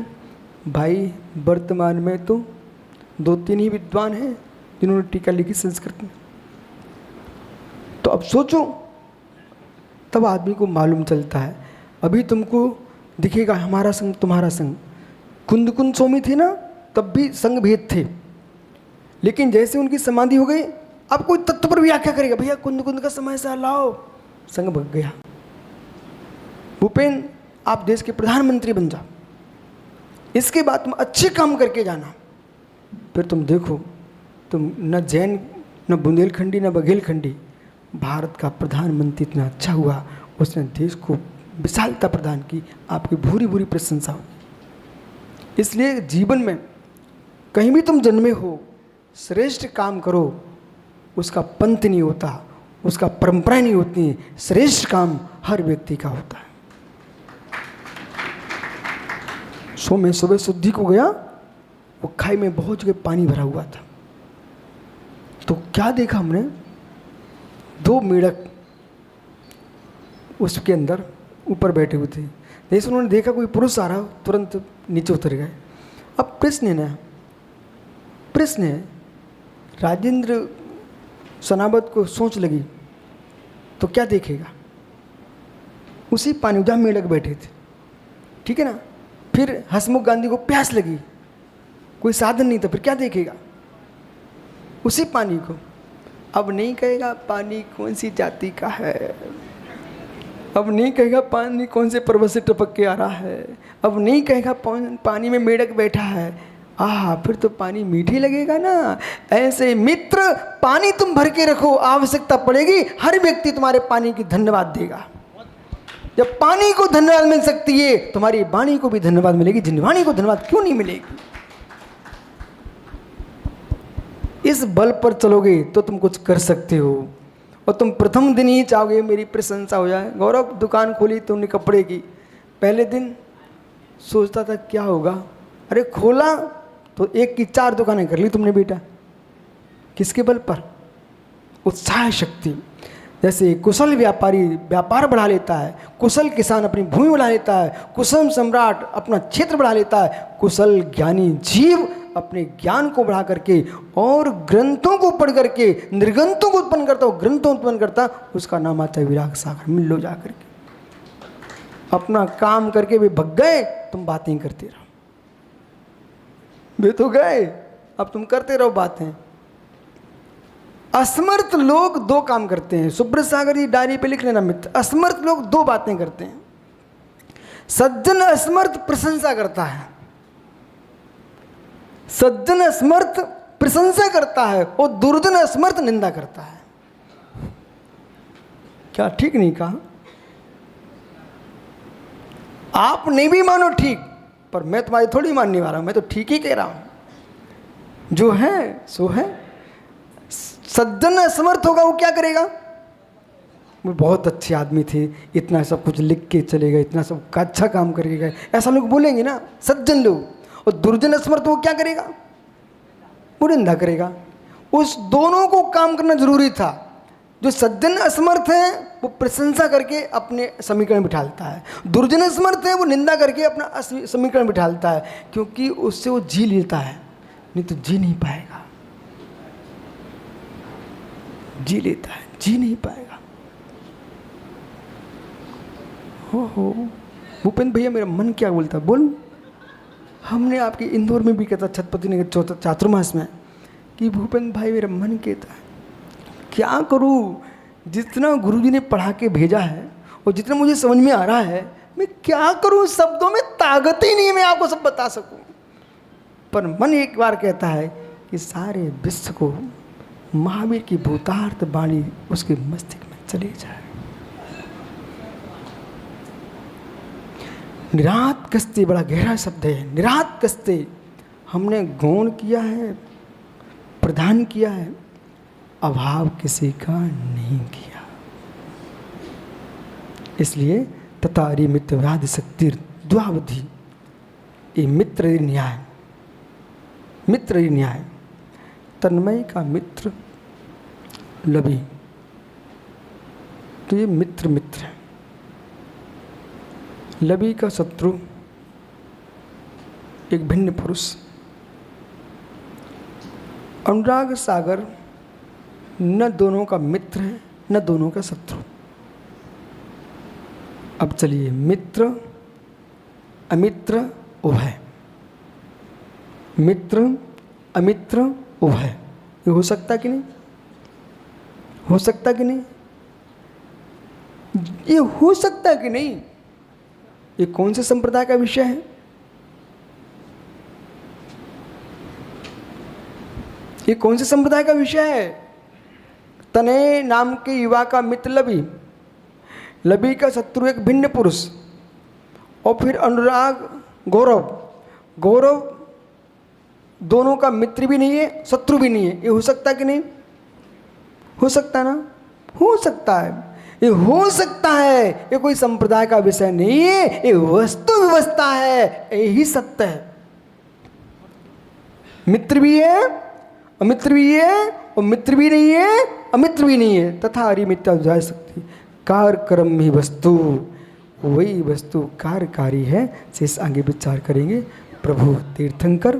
भाई, वर्तमान में तो 2-3 ही विद्वान हैं जिन्होंने टीका लिखी संस्कृत में। तो अब सोचो, तब आदमी को मालूम चलता है। अभी तुमको दिखेगा हमारा संग तुम्हारा संग, कुंद कुंद स्वामी थे ना, तब भी संग भेद थे। लेकिन जैसे उनकी समाधि हो गई, अब कोई तत्व पर व्याख्या करेगा, भैया कुंद कुंद का समय से लाओ, संग भग गया। भूपेन आप देश के प्रधानमंत्री बन जाओ, इसके बाद तुम अच्छे काम करके जाना, फिर तुम देखो तुम न जैन न बुंदेलखंडी न बघेलखंडी, भारत का प्रधानमंत्री इतना अच्छा हुआ, उसने देश को विशालता प्रदान की, आपकी भूरी भूरी प्रशंसा होगी। इसलिए जीवन में कहीं भी तुम जन्मे हो, श्रेष्ठ काम करो, उसका पंथ नहीं होता, उसका परंपरा नहीं होती, श्रेष्ठ काम हर व्यक्ति का होता है। सो मैं सुबह शुद्धि को गया, वो खाई में बहुत जगह पानी भरा हुआ था। तो क्या देखा हमने, 2 मेढक उसके अंदर ऊपर बैठे हुए थे। जैसे उन्होंने देखा कोई पुरुष आ रहा, तुरंत नीचे उतर गए। अब प्रश्न है, राजेंद्र सनावत को सोच लगी तो क्या देखेगा, उसी पानी जहाँ मेढक बैठे थे, ठीक है ना। फिर हसमुख गांधी को प्यास लगी, कोई साधन नहीं था, फिर क्या देखेगा, उसी पानी को। अब नहीं कहेगा पानी कौन सी जाति का है, अब नहीं कहेगा पानी कौन से पर्वत से टपक के आ रहा है, अब नहीं कहेगा पानी में मेढक बैठा है। फिर तो पानी मीठी लगेगा ना। ऐसे मित्र पानी तुम भर के रखो, आवश्यकता पड़ेगी हर व्यक्ति तुम्हारे पानी की धन्यवाद देगा। जब पानी को धन्यवाद मिल सकती है, तुम्हारी वाणी को भी धन्यवाद मिलेगी। जिनवाणी को धन्यवाद क्यों नहीं मिलेगी। इस बल पर चलोगे तो तुम कुछ कर सकते हो, और तुम प्रथम दिन ही चाहोगे मेरी प्रशंसा हो जाए। गौरव दुकान खोली तुमने कपड़े की, पहले दिन सोचता था क्या होगा, अरे खोला तो 1 की 4 दुकानें कर ली तुमने बेटा। किसके बल पर, उत्साह शक्ति। जैसे कुशल व्यापारी व्यापार बढ़ा लेता है, कुशल किसान अपनी भूमि बढ़ा लेता है, कुशल सम्राट अपना क्षेत्र बढ़ा लेता है, कुशल ज्ञानी जीव अपने ज्ञान को बढ़ा करके और ग्रंथों को पढ़ करके निर्ग्रंथों को उत्पन्न करता हो, ग्रंथों उत्पन्न करता, उसका नाम आता है विराग सागर। मिल लो जा करके, अपना काम करके वे भग गए, तुम बातें करते रहो। वे तो गए, अब तुम करते रहो बातें। असमर्थ लोग दो काम करते हैं। सुब्रत सागर जी डायरी पे लिख लेना मित्र, असमर्थ लोग दो बातें करते हैं। सज्जन असमर्थ प्रशंसा करता है, सज्जन असमर्थ प्रशंसा करता है और दुर्जन असमर्थ निंदा करता है। क्या ठीक नहीं कहा? आप नहीं भी मानो ठीक, पर मैं तुम्हारी थोड़ी मानने वाला हूं, मैं तो ठीक ही कह रहा हूं। जो है सो है। सज्जन असमर्थ होगा वो क्या करेगा? वो बहुत अच्छे आदमी थे, इतना सब कुछ लिख के चले गए, इतना सब अच्छा काम करके गए, ऐसा लोग बोलेंगे ना सज्जन लोग। और दुर्जन असमर्थ वो क्या करेगा? वो निंदा करेगा। उस दोनों को काम करना जरूरी था। जो सज्जन असमर्थ है वो प्रशंसा करके अपने समीकरण बिठालता है, दुर्जन असमर्थ है वो निंदा करके अपना समीकरण बिठालता है, क्योंकि उससे वो जी लेता है, नहीं तो जी नहीं पाएगा। जी लेता है, जी नहीं पाएगा। हो भूपेंद्र भैया मेरा मन क्या बोलता है बोलूं? हमने आपके इंदौर में भी कहता छत्रपति नगर चौथा चातुर्मास में कि भूपेंद्र भाई मेरा मन कहता है क्या करूं, जितना गुरुजी ने पढ़ा के भेजा है और जितना मुझे समझ में आ रहा है मैं क्या करूं, शब्दों में ताकत ही नहीं है मैं आपको सब बता सकूं। पर मन एक बार कहता है कि सारे विश्व को महावीर की भूतार्थ वाणी उसके मस्तिष्क में चले जाए। निरात कस्ते बड़ा गहरा शब्द है। निरात कस्ते हमने गौण किया है, प्रदान किया है, अभाव किसी का नहीं किया। इसलिए ततारी मित्रव्याधि शक्ति द्वावधि, ये मित्र न्याय, मित्र न्याय। तन्मय का मित्र लभी, तो ये मित्र मित्र है। लभी का शत्रु एक भिन्न पुरुष। अनुराग सागर न दोनों का मित्र है न दोनों का शत्रु। अब चलिए मित्र अमित्र उभय, मित्र अमित्र उभय, ये हो सकता कि नहीं? हो सकता कि नहीं? ये हो सकता कि नहीं? ये कौन से संप्रदाय का विषय है? ये कौन से संप्रदाय का विषय है? तने नाम के युवा का मित्र लभी, लभी का शत्रु एक भिन्न पुरुष, और फिर अनुराग गौरव, गौरव दोनों का मित्र भी नहीं है शत्रु भी नहीं है। ये हो सकता कि नहीं? हो सकता ना? हो सकता है, ये हो सकता है। ये कोई संप्रदाय का विषय नहीं है, ये वस्तु व्यवस्था है, यही सत्य है। मित्र भी है अमित्र भी है और मित्र भी नहीं है अमित्र भी नहीं है। तथा हरि मित्र जा सकती कार्य कर्म ही वस्तु, वही वस्तु कार्यकारी है। शेष आगे विचार करेंगे। प्रभु तीर्थंकर